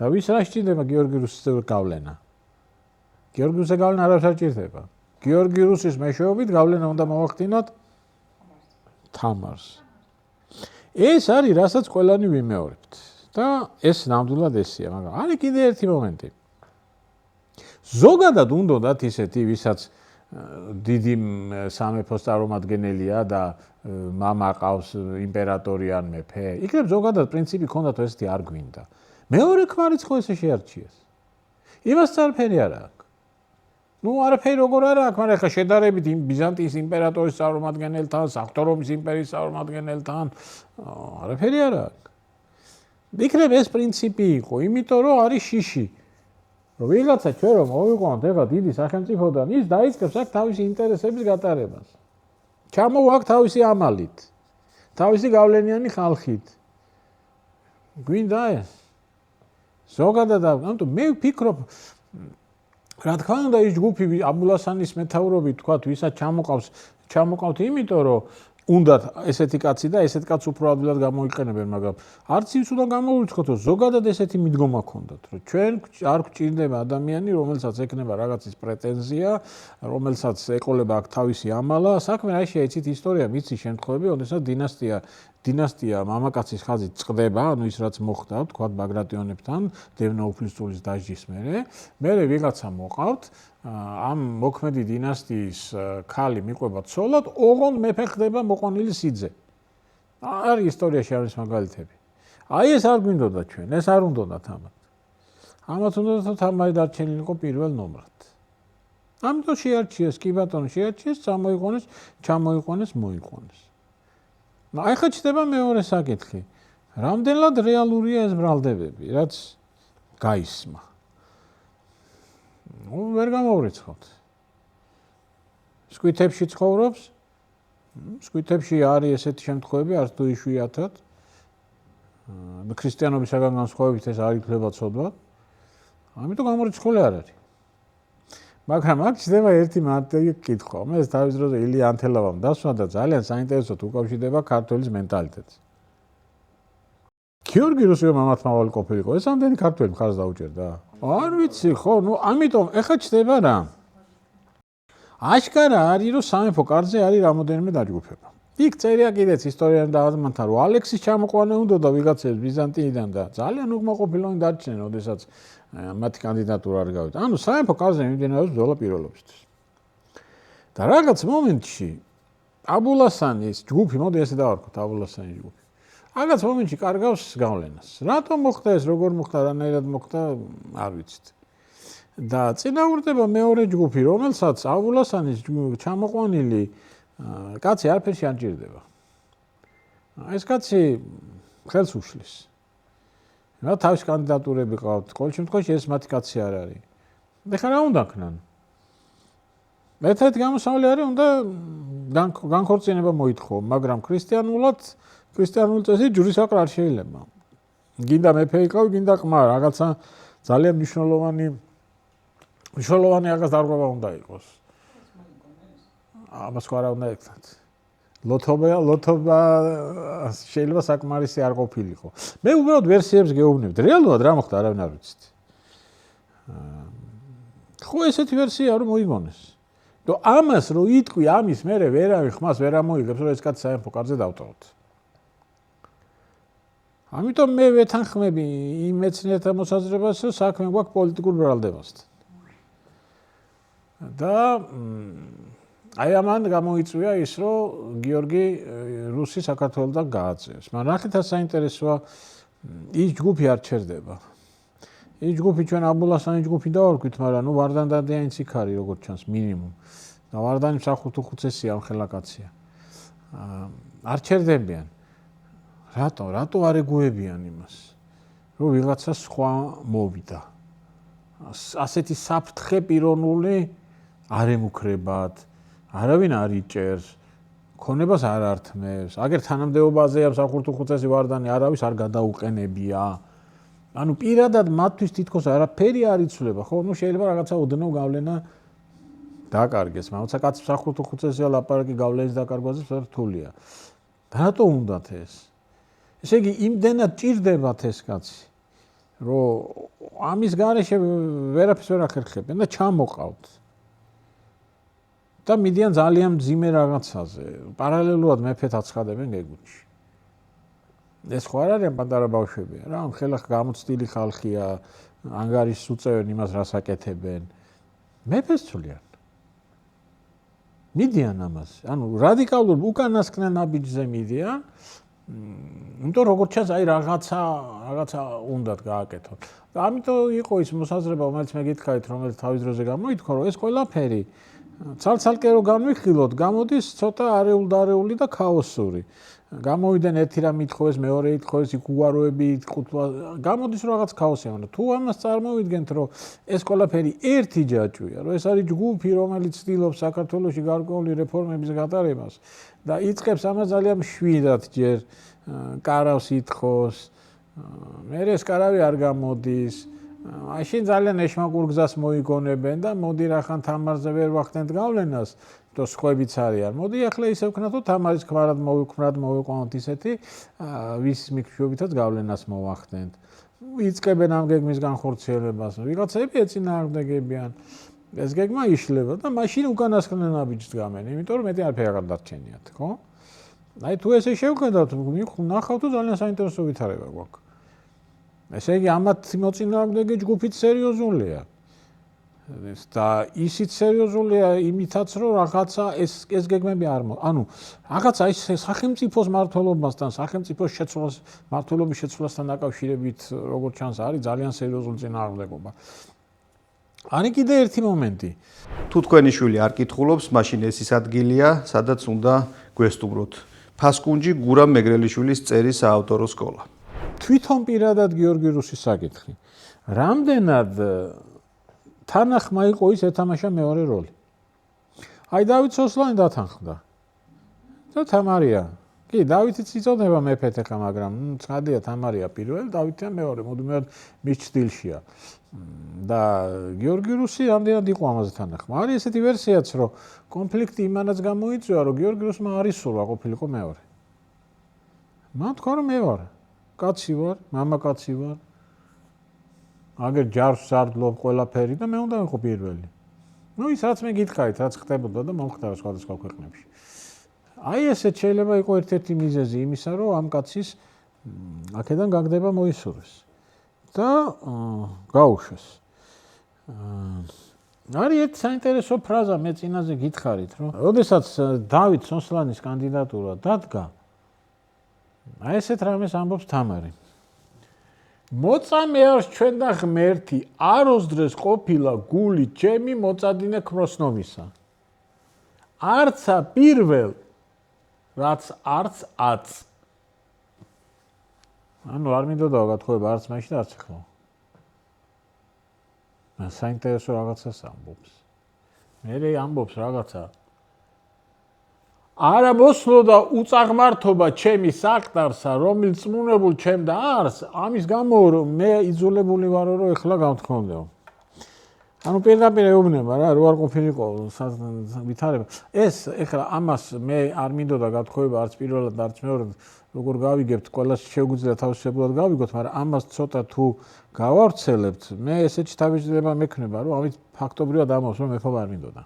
და ვის რა სჭირდება გიორგი რუსიზე გავლენა? გიორგი რუსიზე გავლენა არ სჭირდება. გიორგი რუსის მეშვეობით გავლენა უნდა მოვახდინოთ თამარს. ეს არის, რასაც ყველანი ვიმეორებთ. და ეს ნამდვილად ესია, მაგრამ არის კიდე ერთი მომენტი. ზოგადად უნდათ ისეთი, ვისაც დიდი სამეფოს წარმომადგენელია და მამა ყავს იმპერატორი ან მეფე. იქნებ ზოგადად პრინციპი ქონდათ, ესეთი არ გვინდა. მეორე ქმარიცხო ესე შეარჩიეს. იმას არაფერი არ აქვს. ნუ არაფერი როგორ არ აქვს, მაგრამ ახლა შედარებით ბიზანტიის იმპერატორის წარმომადგენელთან, საღვთო რომის იმპერიის წარმომადგენელთან არაფერი არ აქვს. იქნებ ეს პრინციპი იყო, იმიტომ რომ არის შიში. რომ ვიღაცა ჩვენ რომ მოვიყვანოთ ეხლა დიდი სახელმწიფოდან, ის დაიწყებს აქ თავისი ინტერესების გატარებას. ჩამოვაქ თავისი ამალით, თავისი გავლენიანი ხალხით. გვინდა ეს? ზოგადად, ამიტომ მე ვფიქრობ, რა თქმა უნდა, ის ჯგუფი აბულასანის მეთაურობით, თქვათ, ვისაც ჩამოყავთ, იმიტომ რომ უნდათ ესეთი კაცი და ესეთ კაცს უფრო ადვილად გამოიყენებენ, მაგრამ არც ის უნდა გამოვიწყოთ, რომ ზოგადად ესეთი მიდგომა ქონდათ, რომ ჩვენ არ გვჭირდება ადამიანი, რომელსაც ექნება რაღაცის პრეტენზია, რომელსაც ეყოლება აქ თავისი ამალა. საქმე რა შეიცით ისტორია მიცი შემთხვევები, როდესაც დინასტია დინასტია მამაკაცის ხაზით წყდება, ანუ ის რაც მოხდა, თქვა ბაგრატიონებთან, დევნო უფლისწულის დაჟის მერე ვიღაცა მოყავთ, ამ მოქმედი დინასტიის ქალი მიყვება ცოლად, ოღონდ მეფე ხდება მოყვანილი სიძე. არის ისტორიაში არის მაგალითები. აი ეს არ გვინდოდა ჩვენ, ეს არ უნდათ ამათ. ამათ უნდა თამარი დარჩენილიყო პირველ ნომრად. ამიტომ შეარჩიეს, კი ბატონო, შეარჩიეს, ჩამოიყვანეს, მოიყვანეს. აი ხა ჩდება მეორე საკითხი. რამდენად რეალურია ეს ბრალდებები, რაც გაისმა? ვერ გამოვრიცხავთ. სკვითებში ცხოვრობს, სკვითებში არის ესეთი შემთხვევები, არც თუ იშვიათად. ქრისტიანობისაგან განსხვავებით ეს არ ითვლება ცოდვად. ამიტომ გამორიცხული არ არის. მაგრამ აქ ჩდება ერთი მარტივი კითხვა. მე ეს თავის დროზე ილია ანთელავამ დასვა და ძალიან საინტერესოდ უკავშირდება ქართველის მენტალიტეტს. გიორგი რუსიო მამათმავალი ყოფილიყო, ეს ამდენი ქართველი მხარს დაუჭერდა. არ ვიცი, ხო, ამიტომ ეხლა ჩდება რა. აშკარა არის, რომ სამეფო კარზე არის რამოდენიმე დაჯგუფება. იქ წერია კიდეც ისტორიამ დააზმანთა, რომ ალექსის ჩამოყვანა უნდოდა ვიღაცებს ბიზანტიიდან და ძალიან უკმაყოფილონი დარჩნენ, ოდესაც მათი კანდიდატურა არ გავიდა. ანუ სამეფო კარზე მიმდინარეობს ბრძოლა პირობებისთვის. და რაღაც მომენტში აბულასანის ჯგუფი, მოდი ესე დავარქოთ, აბულასანის ჯგუფი. რაღაც მომენტში კარგავს გავლენას. რატომ მოხდა ეს, როგორ მოხდა, რანაირად მოხდა, არ ვიცით. და წინააღმდება მეორე ჯგუფი, რომელსაც აბულასანის ჩამოყვანილი კაცი არაფერში არ ჭირდება. ეს კაცი ხელს უშლის. რა თავის კანდიდატურები ყავთ, ყოველ შემთხვევაში ეს მათი კაცი არ არის. ეხლა რა უნდა ქნან? ერთ-ერთი გამოსავალი არის, უნდა განქორწინება მოითხოვ, მაგრამ ქრისტიანული წესით ჯვრისაყრა არ შეიძლება. გინდა მეფე იყავი, გინდა ყმა, რაღაცა ძალიან მნიშვნელოვანი რაღაც დარღვევა უნდა იყოს. ამას ხო არა უნდა ეკთათ. ლოთობა შეიძლება საკმარისი არ ყოფილიყო. მე უბრალოდ ვერსიებს გეუბნებთ. რეალურად რა მოხდა, არავინ არ ვიცით. ხო ესეთი ვერსია რომ მოიგონეს. და ამას რო იტყვი, ამის მერე ვერავინ ხმას ვერ ამოიღებს, რომ ეს კაცი სამეფო კარზე დავტოვოთ. ამიტომ მე ვეთანხმები იმ მეცნიერთა მოსაზრებას, რომ საქმე გვაქვს პოლიტიკურ ბრალდებასთან. და აი ამან გამოიწვია ის, რომ გიორგი რუსი საქართველოსთან გააწევს. მაგრამ ნახეთ საინტერესოა, ის ჯგუფი არ ჩერდება. ის ჯგუფი ჩვენ აბულასანის ჯგუფი დავარქვით, მაგრამ ვარდან დადიანიც იქ არის, როგორც ჩანს, მინიმუმ. და ვარდანი მსახურთუხუცესია, ამხელაკაცია. არ ჩერდებიან. რატო არ ეგუებიან იმას? რომ ვიღაცა სხვა მოვიდა. ასეთი საფრთხე პიროვნული არ ემუქრებათ. არავინ არ იჭერს, ქონებას არ ართმევს, აგერ თანამდებობაზე სამსახურთუხუცესი ვარდანი არავის არ გადაუყენებია. ანუ პირადად მათთვის თითქოს არაფერი არ იცვლება, ხო? შეიძლება რაღაცა ოდნავ გავლენა დაკარგეს, მაგრამ კაცი სამსახურთუხუცესია ლაპარაკი გავლენის დაკარგვაზე რთულია. რატო უნდათ ეს? ესე იგი, იმდენად ჭირდებათ ეს კაცი, რომ ამის გარეშე ვერაფერს ვერ ახერხებენ და ჩამოყავთ. და მიდიან ძალიან მძიმე რაღაცაზე. პარალელურად მეფეთ აცხადებენ გეგუთში. ეს ხო არ არის პატარა ბავშვებია რა, ხელა გამოცდილი ხალხია, ანგარიშს უწევენ იმას, რას აკეთებენ. მეფეს ცვლიან. მიდიან ამაზე. ანუ რადიკალურ უკანასკნელ ნაბიჯზე მიდიან. იმიტომ როგორც ჩანს, აი რაღაცა უნდათ გააკეთონ. და ამიტომ იყო ის მოსაზრება, რომელიც მე გითხარით, რომელიც თავის დროზე გამოითქვა, რომ ეს ყველაფერი ცალ-ცალკე რო განვიხილოთ, გამოდის ცოტა არეულ-დარეული და ქაოსური. გამოვიდნენ ერთი რამ ითხოვეს, მეორე ითხოვეს, იქ უაროები იტყულა, გამოდის რაღაც ქაოსი. თუ ამას წარმოვიდგენთ, რომ ეს ყველაფერი ერთი ჯაჭვია, რომ ეს არის ჯგუფი, რომელიც ცდილობს საქართველოში გარკვეული რეფორმების გატარებას და იწყებს ამას ძალიან მშვიდად ჯერ კარავს ითხოვს, მერე ეს კარავი არ გამოდის. მაშინ ძალიან ეშმაკურ გზას მოიგონებენ და მოდი რახან თამარზე ვერ ვახდენთ გავლენას, то სხვებიც არიან. მოდი ახლა ისე ვქნათ, რომ თამარის ქმრად მოვიყვანოთ ისეთი, ვის მიქმშობითაც გავლენას მოვახდენთ. იწყებენ ამ გეგმის განხორციელებას, ვიღაცები ეწინააღმდეგებიან. ეს გეგმა იშლება და მაშინ უკანასკნელ ნაბიჯს დგამენ, იმიტომ რომ მეტი არაფერი აღარ დარჩენიათ, ხო? აი თუ ესე შევხედავთ, ნახავთ თუ ძალიან საინტერესო ვითარება გვაქვს. ესე იგი ამათ მოწინააღმდეგე ჯგუფით სერიოზულია. და ისიც სერიოზულია იმითაც, რომ რაღაცა ეს გეგმები არ ანუ რაღაცა ის სახელმწიფოს მმართველობასთან, სახელმწიფოს შეცვლას, მმართველობის შეცვლასთან დაკავშირებით, როგორც ჩანს, არის ძალიან სერიოზული წინააღმდეგობა. არის კიდე ერთი მომენტი. თუ თქვენი შვილი არ კითხულობს, მაშინ ეს ის ადგილია, სადაც უნდა გვესტუმროთ. ფასკუნჯი გურამ მეგრელიშვილის წერის საავტორო სკოლა. თვითონ პირადად გიორგი რუსის საკითხი. რამდენად თანახმა იყო ის ეთამაშა მეორე როლი. აი დავით სოსლანი დათანხმდა. და თამარია. კი, დავითიც იწოდება მეფეთ ახლა, მაგრამ ცხადია თამარია პირველი, დავითია მეორე, მუდმივად მის ჭდილშია. და გიორგი რუსი რამდენად იყო ამაზე თანახმა. არის ესეთი ვერსიაც, რომ კონფლიქტი იმანაც გამოიწვია, რომ გიორგი რუსმა არ ისურვა ყოფილიყო მეორე. მან თქვა, რომ მე ვარ, კაცი ვარ, მამაკაცი ვარ. აგერ ჯარს სარდლობ ყველაფერი და მე უნდა ვიყო პირველი. ნუ ის რაც მე გითხარით, რაც ხდებოდა და მომხდარა სხვადასხვა ქვეყნებში. აი ესეც შეიძლება იყო ერთ-ერთი მიზეზი იმისა, რომ ამ კაცის აქედან გაგდება მოისურვეს და გაუშვეს. არის ერთი საინტერესო ფრაზა მე წინაზე გითხარით, რომ როდესაც დავით სოსლანის კანდიდატურა დადგა, აი ესეთ რამეს ამბობს თამარი. მოწამე არს ჩვენ და ღმერთი, აროსდრეს ყოფილა გული ჩემი მოწადინე ქმროსნობისა. არცა პირველ, რაც არც აც. ანუ არ მინდოდაო გათხოვება არც მაშინ არც ახლა. საინტერესო რაღაცას ამბობს. მე ამბობს რაღაცა. არა მოსლოდა უწაღმართობა ჩემი საყდარსა, რომელიც წმუნებულ ჩემ და არს, ამის გამო რომ მე იძულებული ვარო, რომ ეხლა გავთხოვდეო. ანუ პირდაპირ ეუბნება რა, რო არ ყოფილიყო ვითარება. ეს ეხლა ამას მე არ მინდოდა გათხოვება არც პირველად, არც მეორად, როგორ გავიგებთ, ყველას შეგვიძლია თავისებურად გავიგოთ, მაგრამ ამას ცოტა თუ გავავრცელებთ, მე ესეთი თავისდება მექნება, რომ ამით ფაქტობრივად ამბობს, რომ მეფობა არ მინდოდა.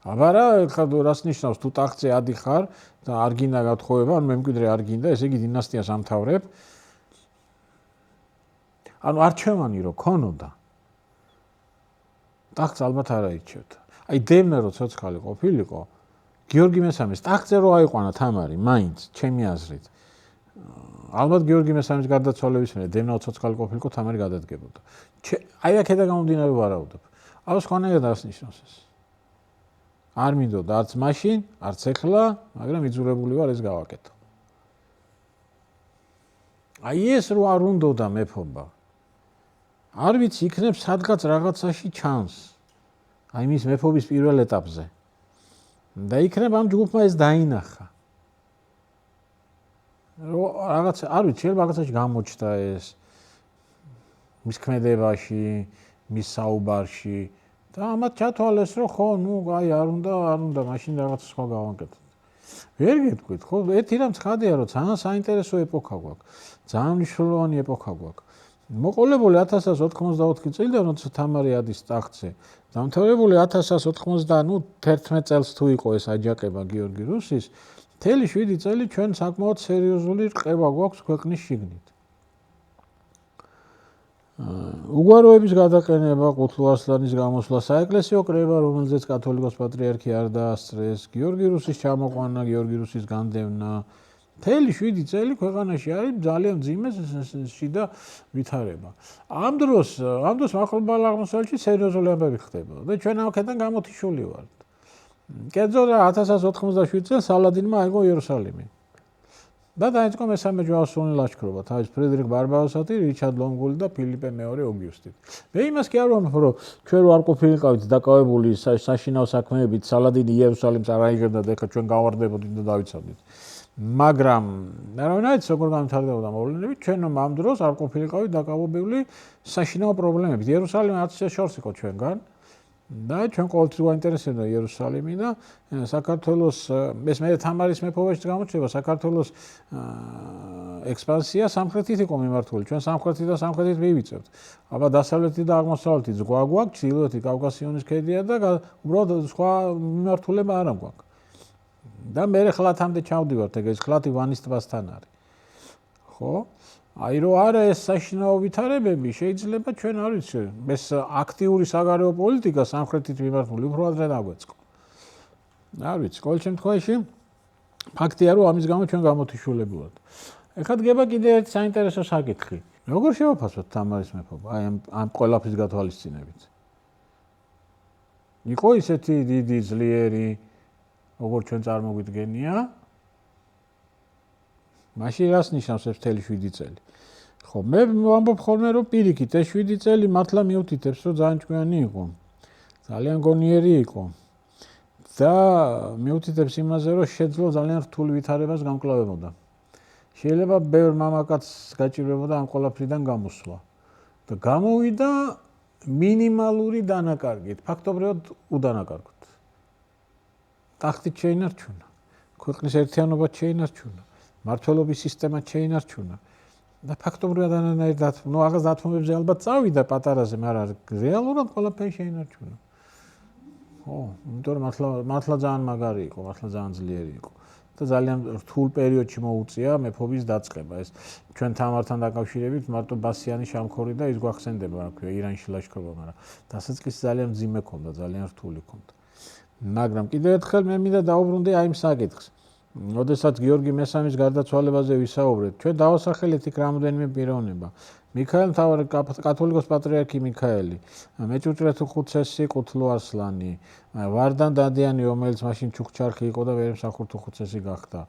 აბა რა, ხა რას ნიშნავს თუ ტახტზე ადიხარ და არ გინდა გათხოვება, ან მემკვიდრე არ გინდა, ესე იგი დინასტიას ამთავრებ. ანუ არჩევანი რო ქონოდა. ტახტს ალბათ არ აირჩევდა. აი დევნე რო ცოცხალი ყოფილიყო, გიორგი მესამეს ტახტზე რო აიყვანა თამარი, მაინც ჩემი აზრით. ალბათ გიორგი მესამის გარდაცვალების მერე დევნე ცოცხალი ყოფილიყო, თამარი გადადგებოდა. აი აქედან გამომდინარე ვარაუდობ. აუ სხვანაირად არს ნიშნავს ეს. არ მინდოდა არც მაშინ, არც ეხლა, მაგრამ იძულებული ვარ ეს გავაკეთო. აი ეს რო არ უნდოდა მეფობა. არ ვიცი, იქნებ სადღაც რაღაცაში ჩანს. აი მის მეფობის პირველ ეტაპზე. და იქნებ ამ ჯგუფმა ეს დაინახა. რომ რაღაც არ ვიცი, შეიძლება რაღაცაში გამოჩნდა ეს მის ქმედებაში, მის საუბარში. და ამათ ჩათვალეს, რომ ხო, ნუ აი არ უნდა, მაშინ რაღაც სხვა გავაკეთოთ. ვერ გეტყვით, ხო, ერთი რამ ცხადია, რომ ძალიან საინტერესო ეპოქა გვაქვს. ძალიან მნიშვნელოვანი ეპოქა გვაქვს. მოყოლებული 1184 წლიდან, როცა თამარი ადის ტახტზე, დამთავრებული 1191 წელს თუ იყო ეს აჯანყება გიორგი რუსის, მთელი 7 წელი ჩვენ საკმაოდ სერიოზული რყევა გვაქვს ქვეყნის შიგნით. უგვაროების გადაყენება, ყუთლუ არსლანის გამოსვლა, საეკლესიო კრება, რომელზეც კათოლიკოს პატრიარქი არ დაასწრეს, გიორგი რუსის ჩამოყვანა, გიორგი რუსის განდევნა, მთელი 7 წელი ქვეყანაში არის ძალიან მძიმე შიდა ვითარება. ამ დროს მახლობელ აღმოსავლეთში სერიოზული ამბები ხდებოდა და ჩვენ აქედან გამოთიშული ვართ. კერძოდ 1187 წელს სალადინმა აიღო იერუსალიმი. და დაიწყო მესამე ჯვაროსნული ლაშქრობა, თავის ფრედერიკ ბარბაროსათი, რიჩარდ ლონგული და ფილიპე მეორე ოგიუსტით. მე იმას კი არ ვამბობ, რომ ჩვენ რო არ ყოფილიყავით დაკავებული საშინაო საქმეებით, სალადინი იერუსალიმს არ აიღებდა და ეხლა ჩვენ გავარდებოდით და დავიცავდით. მაგრამ არავინ როგორ გამთავრდებოდა მოვლენები, ჩვენ ამ დროს არ ყოფილიყავით დაკავებული საშინაო პრობლემებით. იერუსალიმი 1000 შორს იყო ჩვენგან. და ჩვენ ყოველთვის გვაინტერესებდა იერუსალიმი და საქართველოს ეს მე თამარის მეფობაშიც გამოჩნდება საქართველოს ექსპანსია სამხრეთით იყო მიმართული. ჩვენ სამხრეთით და სამხრეთით მივიწევთ. აბა დასავლეთით და აღმოსავლეთით ზღვა გვაქვს, ჩრდილოეთით კავკასიონის ქედია და უბრალოდ სხვა მიმართულება არ გვაქვს. და მე ხლათამდე ჩავდივართ, ეგ ხლათ ივანის ტბასთან არის. ხო? აი რო არა ეს საშინაო ვითარებები, შეიძლება ჩვენ არ ვიცი, ეს აქტიური საგარეო პოლიტიკა სამხრეთით მიმართული უფრო ადრე დაგვეწყო. არ ვიცი, ყოველ შემთხვევაში ფაქტია, რომ ამის გამო ჩვენ გამოთიშულები ვართ. ეხლა დგება კიდე ერთი საინტერესო საკითხი. როგორ შევაფასოთ თამარის მეფობა აი ამ ყველაფრის გათვალისწინებით? იყო ისეთი დიდი ძლიერი, როგორ ჩვენ წარმოგვიდგენია? მაშინ რას ნიშნავს ეს მთელი 7 წელი? ხო, მე ვამბობ ხოლმე, რომ პირიქით ეს 7 წელი მართლა მიუთითებს, რომ ძალიან ჭკვიანი იყო. ძალიან გონიერი იყო. და მიუთითებს იმაზე, რომ შეძლო ძალიან რთული ვითარებას გამკლავებოდა. შეიძლება ბევრ მამაკაცს გაჭირვებოდა ამ ყველაფრიდან გამოსვლა. და გამოვიდა მინიმალური დანაკარგით, ფაქტობრივად უდანაკარგოთ. ტახტით შეინარჩუნა, ქვეყნის ერთიანობა შეინარჩუნა, მმართველობის სისტემა შეინარჩუნა. და ფაქტობრივად ანანაირად, რაღაც დათმობებზე ალბათ წავიდა პატარაზე, მაგრამ რეალურად ყველაფერი შეინარჩუნა. ხო, იმიტომ რომ მართლა ძალიან მაგარი იყო, მართლა ძალიან ძლიერი იყო. და ძალიან რთულ პერიოდში მოუწია მეფობის დაწყება. ეს ჩვენ თამართან დაკავშირებით მარტო ბასიანი შამქორი და ის გვახსენდება, რა ქვია, ირანში ლაშქრობა, მაგრამ დასაწყისი ძალიან მძიმე ქონდა, ძალიან რთული ქონდა. მაგრამ კიდევ ერთხელ მე მინდა დაუბრუნდე აი იმ საკითხს. როდესაც გიორგი მესამის გარდაცვალებაზე ვისაუბრეთ, ჩვენ დავასახელეთ იქ რამოდენიმე პიროვნება. მიქაელ მთავარი კათოლიკოს პატრიარქი მიქაელი, მეჭურჭრეთუ ხუცესი ყუთლუ არსლანი, ვარდან დადიანი, რომელიც მაშინ ჩუქჩარხი იყო და ვერ მსახურთუ ხუცესი გახდა.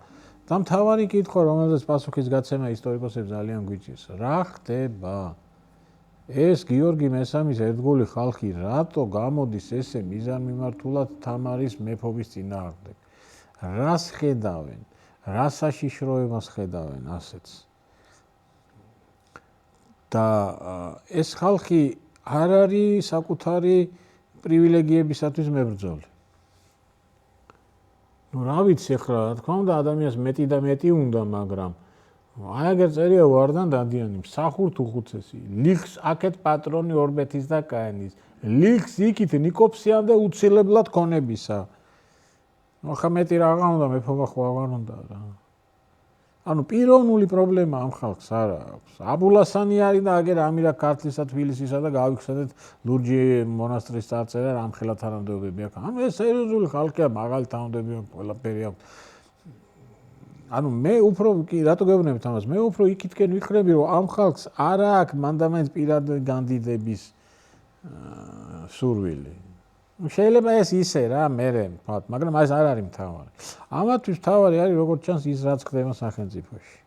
და მთავარი კითხვა, რომელზეც პასუხის გაცემა ისტორიკოსებს ძალიან გვიჭირს, რა ხდება? ეს გიორგი მესამის ერთგული ხალხი რატო გამოდის ესე მიზანმიმართულად თამარის მეფობის წინააღმდეგ? რას ხედავენ? რა საშიშროებას ხედავენ ასეც? და ეს ხალხი არ არის საკუთარი პრივილეგიებისათვის მებრძოლი. ნუ რა ვიცი ახლა, რა თქმა უნდა, ადამიანს მეტი და მეტი უნდა, მაგრამ აი აგერ წერია ვარდან დადიანი, მსახურთუ ხუცესი, ლიხს აქეთ პატრონი ორბეთის და კაენის, ლიხს იქით ნიკოფსიამდე უცილებლად ქონებისა. ახლა მეტი რაღა უნდა, მეფობა ხო აღარ უნდა რა. ანუ პიროვნული პრობლემა ამ ხალხს არ აქვს. აბულასანი არის და აგერ ამირა ქართლისა, თბილისისა და გავიხსენეთ ლურჯი მონასტრის წარწერა რამხელა თანამდებობები აქვს. ანუ ეს სერიოზული ხალხია, მაღალი თანამდებობები აქვს, ყველაფერი აქვს. ანუ მე უფრო რატო გეუბნებით ამას? მე უფრო იქითკენ ვიქნები, რომ ამ ხალხს არ აქვს მანდამენტ პირადი განდიდების სურვილი. შეიძლება ეს ისე რა, მერე ვთქვათ, მაგრამ ეს არ არის მთავარი. ამათთვის მთავარი არის როგორც ჩანს ის რაც ხდება სახელმწიფოში.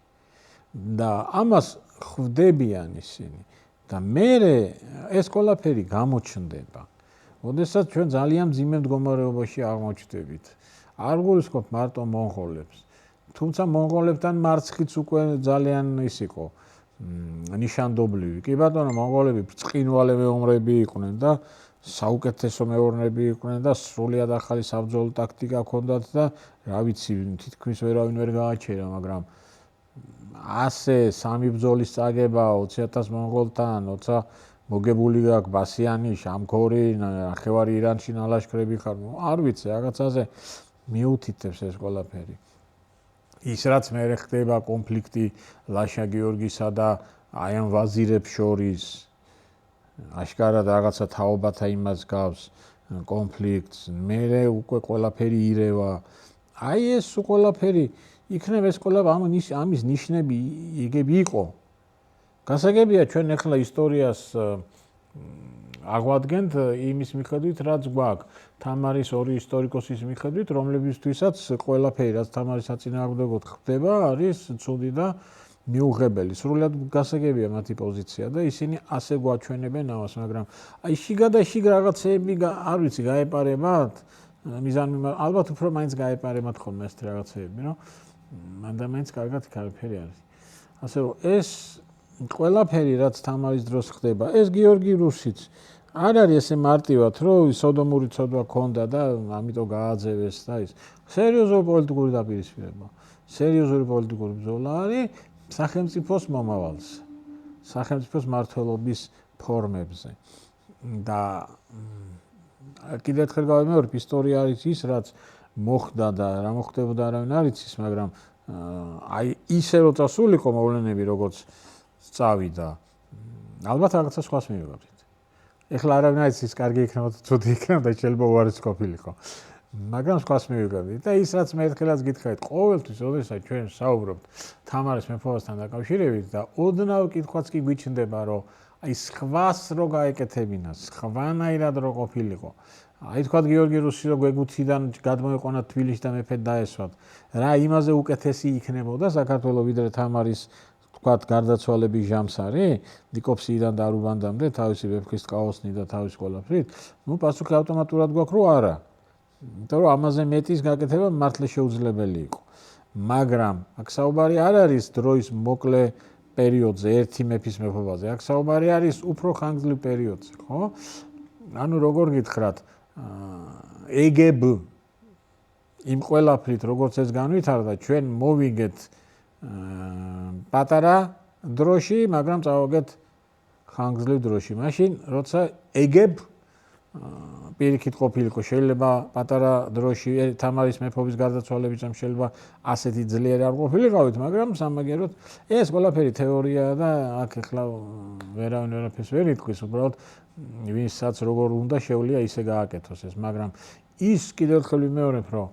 და ამას ხვდებიან ისინი. და მერე ეს ყველაფერი გამოჩნდება. როდესაც ჩვენ ძალიან მძიმე მდგომარეობაში აღმოჩნდებით. არ გულისხმობ მარტო მონღოლებს. თუმცა მონღოლებთან მარცხიც უკვე ძალიან ის იყო ნიშანდობლივი. კი ბატონო, მონღოლები ბრწყინვალე მეომრები იყვნენ და საუკეთესო მეორნები იყვნენ და სრულიად ახალი საბრძოლო ტაქტიკა ჰქონდათ და რა ვიცი, თითქმის ვერავინ ვერ გააჩერა, მაგრამ ასე სამი ბრძოლის წაგება 20,000 მონღოლთან, 20 მოგებული გაქვს ბასიანი, შამქორი, ნახევარი ირანში ნალაშქრები ხარ, არ ვიცი, რაღაცაზე მიუთითებს ეს ყველაფერი. ის რაც მე ხდება კონფლიქტი ლაშა გიორგისა და აი ამ ვაზირებს შორის აშკარად რაღაცა თაობათა იმას გავს კონფლიქტს, მე უკვე ყველაფერი ირევა. აი ეს ყველაფერი იქნება ეს ყველაფერი ამის ნიშნები იგები იყო. გასაგებია ჩვენ ახლა ისტორიას აღვადგენთ იმის მიხედვით, რაც გვაქვს. თამარის ორი ისტორიკოსის მიხედვით, რომლებისთვისაც ყველაფერი, რაც თამარის საწინააღმდეგოდ ხდება, არის ცუდი და მიუღებელი. სრულად გასაგებია მათი პოზიცია და ისინი ასე გვაჩვენებენ ამას, მაგრამ აი შიგადაშიგ რაღაცეები არ ვიცი, გაეპარებათ მიზანმიმართულად, ალბათ უფრო მაინც გაეპარებათ ხოლმე ეს რაღაცეები, რომ მანდამენტს კარგად იქარფერი არის. ასე რომ ეს ყველაფერი, რაც თამარის დროს ხდება, ეს გიორგი რუსიც არ არის ესე მარტივად, რომ სოდომური ცოდვა ქონდა და ამიტომ გააძევეს და ის სერიოზული პოლიტიკური დაპირისპირება. სერიოზული პოლიტიკური ბრძოლა არის სახელმწიფოს მომავალზე, სახელმწიფოს მმართველობის ფორმებზე. და კიდევ ერთხელ გავიმეორებ, ისტორია არის ის, რაც მოხდა და რა მოხდებოდა არავინ არ იცის, მაგრამ აი ისე რომ წასულიყო მოვლენები როგორც წავიდა, ალბათ რაღაცა სხვას მივიღებდით. ეხლა არავინ არ იცის, კარგი იქნება თუ ცუდი იქნება და შეიძლება უარესი ყოფილიყო. მაგრამ სხვას მივიღებდით და ის რაც მე ერთხელაც გითხარით, ყოველთვის, როდესაც ჩვენ საუბრობთ თამარის მეფობასთან დაკავშირებით და ოდნავ კითხვაც კი გვიჩნდება, რომ აი სხვას რო გაეკეთებინა, სხვანაირად რო ყოფილიყო. აი თქვა გიორგი რუსი რო გვეგუთიდან გადმოეყვანა თბილისში და მეფედ დაესვათ. რა იმაზე უკეთესი იქნებოდა საქართველოს ვიდრე თამარის თქვათ გარდაცვალების ჟამსარი, ნიკოფსიიდან და არუბანდამდე თავისი ვეფხის ტყაოსნი და თავის ყველაფრით, ნუ პასუხი ავტომატურად გვაქვს რომ არა. იმიტომ რომ ამაზე მეტის გაკეთება მართლა შეუძლებელი იყო. მაგრამ აქ საუბარი არ არის დროის მოკლე პერიოდზე, ერთი მეფის მეფობაზე. აქ საუბარი არის უფრო ხანგრძლივ პერიოდზე, ხო? ანუ როგორ გითხრათ, ეგებ იმ ყველაფრით, როგორც ეს განვითარდა, ჩვენ მოვიგეთ პატარა დროში, მაგრამ წავაგეთ ხანგრძლივ დროში. მაშინ, როცა ეგებ პირიქით ყოფილიყო, შეიძლება პატარა დროში თამარის მეფობის გარდაცვალების წამს შეიძლება ასეთი ძლიერი არ ყოფილიყავით, მაგრამ სამაგეროდ ეს ყველაფერი თეორიაა და აქ ახლა ვერავინ ვერაფერს ვერ იტყვის, უბრალოდ ვინცაც როგორ უნდა შეუძლია ისე გააკეთოს ეს, მაგრამ ის კიდევ ერთხელ ვიმეორებ, რომ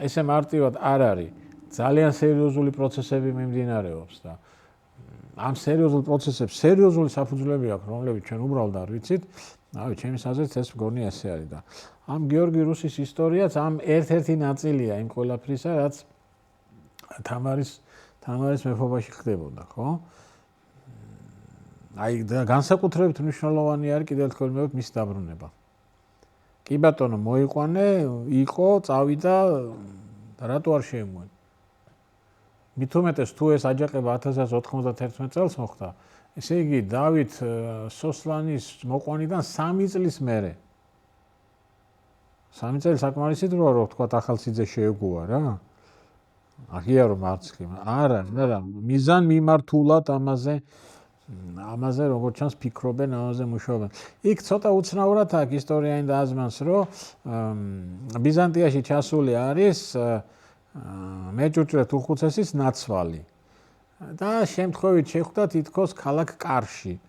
ესე მარტივად არ არის. ძალიან სერიოზული პროცესები მიმდინარეობს და ამ სერიოზულ პროცესებს სერიოზული საფუძვლები აქვს, რომლებიც ჩვენ უბრალოდ არ ვიცით. აი, ჩემის აზრით ეს მგონი ესე არის და ამ გიორგი რუსის ისტორიაც ამ ერთ-ერთი ნაწილია იმ ყველაფრისა, რაც თამარის მეფობაში ხდებოდა, ხო? აი, განსაკუთრებით მნიშვნელოვანი არის კიდევ ერთხელ მივხვდით მის დაბრუნება. კი ბატონო, მოიყვანე, იყო, წავიდა, რატო არ შეიმოე? მით უმეტეს თუ ეს აჯანყება 1091 წელს მოხდა, ესე იგი დავით სოსლანის მოყვანიდან 3 წლის მერე. 3 წელი საკმარისი დროა, რომ თქვა ახალციხე შეეგუა რა. აღიარო მარცხი. არა, მიზან მიმართულად ამაზე როგორც ჩანს ფიქრობენ, ამაზე მუშაობენ. იქ ცოტა უცნაურად აქვს ისტორიაინ და აზმანს, რომ ბიზანტიაში ჩასული არის მეჭურჭრე თურქუცესის ნაცვალი. და შემთხვევით შეხვდა თითქოს ქალაქ კარში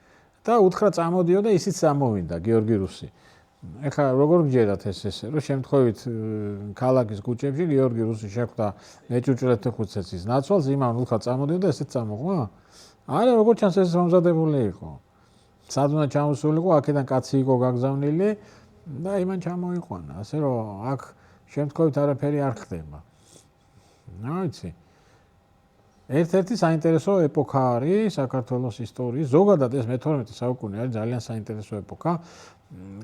და უთხრა წამოდიოდა, ისიც წამოვიდა გიორგი რუსი. ეხლა როგორ გჯერათ ესე, რომ შემთხვევით ქალაქის ქუჩებში გიორგი რუსი შეხვდა მეჭურჭრე თურქუცესის ნაცვალს, იმან უთხრა წამოდიოდა, ესეც წამოღვა? არა, როგორც ჩანს ეს მომზადებული იყო. სად უნდა ჩამოსულიყო, აქედან კაცი იყო გაგზავნილი და იმან ჩამოიყვანა. ასე რომ აქ შემთხვევით არაფერი არ ხდება. რა ვიცი. ერთ-ერთი საინტერესო ეპოქა არის საქართველოს ისტორიის. ზოგადად ეს მე-12 საუკუნე არის ძალიან საინტერესო ეპოქა.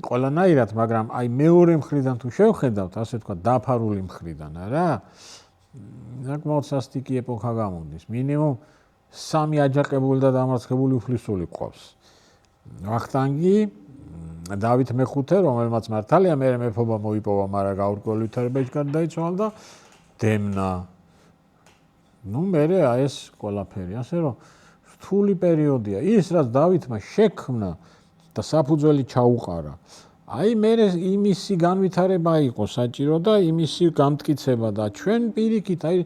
ყველანაირად, მაგრამ აი მეორე მხრიდან თუ შევხედავთ, ასე თქვა, დაფარული მხრიდან, არა? საკმაოდ სასტიკი ეპოქა გამოდის. მინიმუმ 3 აჯანყებული და დამარცხებული უფლისული ყავს. ვახტანგი, დავით მეხუთე, რომელმაც მართალია მერე მეფობა მოიპოვა, მაგრამ გაურკვეველ ვითარებაში გარდაიცვალა და დემნა. ნუ მერე ეს ყველაფერი, ასე რომ რთული პერიოდია. ის რაც დავითმა შექმნა და საფუძველი ჩაუყარა. აი მერე იმისი განვითარება იყო საჭირო და იმისი გამტკიცება და ჩვენ პირიქით, აი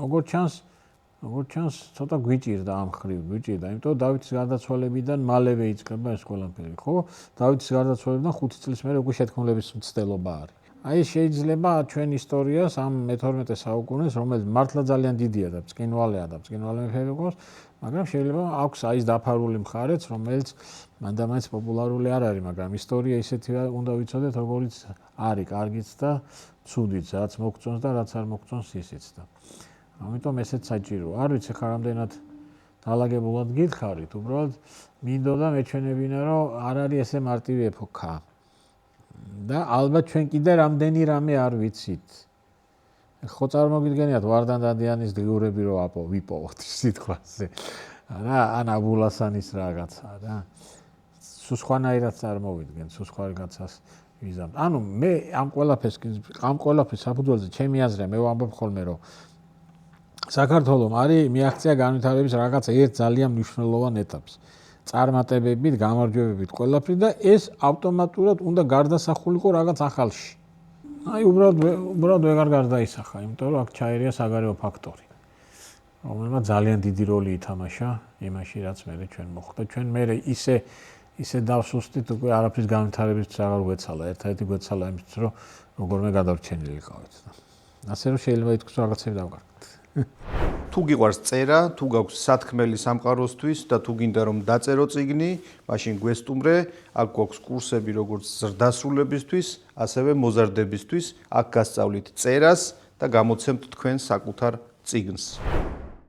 როგორც ჩანს ცოტა გვიჭირდა ამ ხრივ, გვიჭირდა, იმიტომ რომ დავითის გარდაცვალებიდან მალევე იწყება ეს ყველაფერი, ხო? დავითის გარდაცვალებიდან 5 წლის მერე უკვე შეთქმულების მცდელობა არის. აი შეიძლება ჩვენ ისტორიას ამ მე-12 საუკუნეს, რომელიც მართლა ძალიან დიდია და ბრწყინვალეა და ბრწყინვალე მეფეები ყავს, მაგრამ შეიძლება აქვს აი ეს დაფარული მხარეც, რომელიც მანდ-ამაინც პოპულარული არ არის, მაგრამ ისტორია ისეთი უნდა ვიცოდეთ, როგორიც არის, კარგიც და ცუდიც, რაც მოგწონს და რაც არ მოგწონს ისიც და ამიტომ ესეც საჭიროა. არ ვიცი ხარ რამდენად დალაგებულად გითხარით, უბრალოდ მინდოდა მეჩვენებინა, რომ არ არის ესე მარტივი ეპოქა. და ალბათ ჩვენ კიდე რამდენი რამე არ ვიცით. ხო წარმოგიდგენიათ ვარდან დადიანის დღიურები რო ვიპოვოთ სიტყვაზე. რა ან აბულასანის რაღაცა რა. სულ სხვანაირად წარმოვიდგენ, სულ სხვა რაღაცას ვიზამ. ანუ მე ამ ყველაფრის საფუძველზე ჩემი აზრია, მე ვამბობ ხოლმე რომ საქართველოს არის მიაღწია განვითარების რაღაცა ერთ ძალიან მნიშვნელოვან ეტაპს. წარმატებებით, გამარჯვებებით ყველაფრით და ეს ავტომატურად უნდა გარდასახულიყო რაღაც ახალში. აი უბრალოდ ვეღარ გარდაისახა, იმიტომ რომ აქ ჩაერია საგარეო ფაქტორი. რომელმაც ძალიან დიდი როლი ითამაშა იმაში, რაც მე ჩვენ მოხდა. ჩვენ მე ისე დავსუსტით უკვე არაფრის განვითარებისთვის აღარ გვეცალა. ერთადერთი გვეცალა იმის, რომ როგორმე გადარჩენილიყავით. ასე რომ შეიძლება ითქვას, რომ რაღაცები დავკარგეთ. თუ გიყვარს წერა, თუ გაქვს სათქმელი სამყაროსთვის და თუ გინდა რომ დაწერო წიგნი, მაშინ გვესტუმრე, აქ გვაქვს კურსები როგორც ზრდასრულებისთვის, ასევე მოზარდებისთვის, აქ გასწავლით წერას და გამოცემთ თქვენ საკუთარ წიგნს.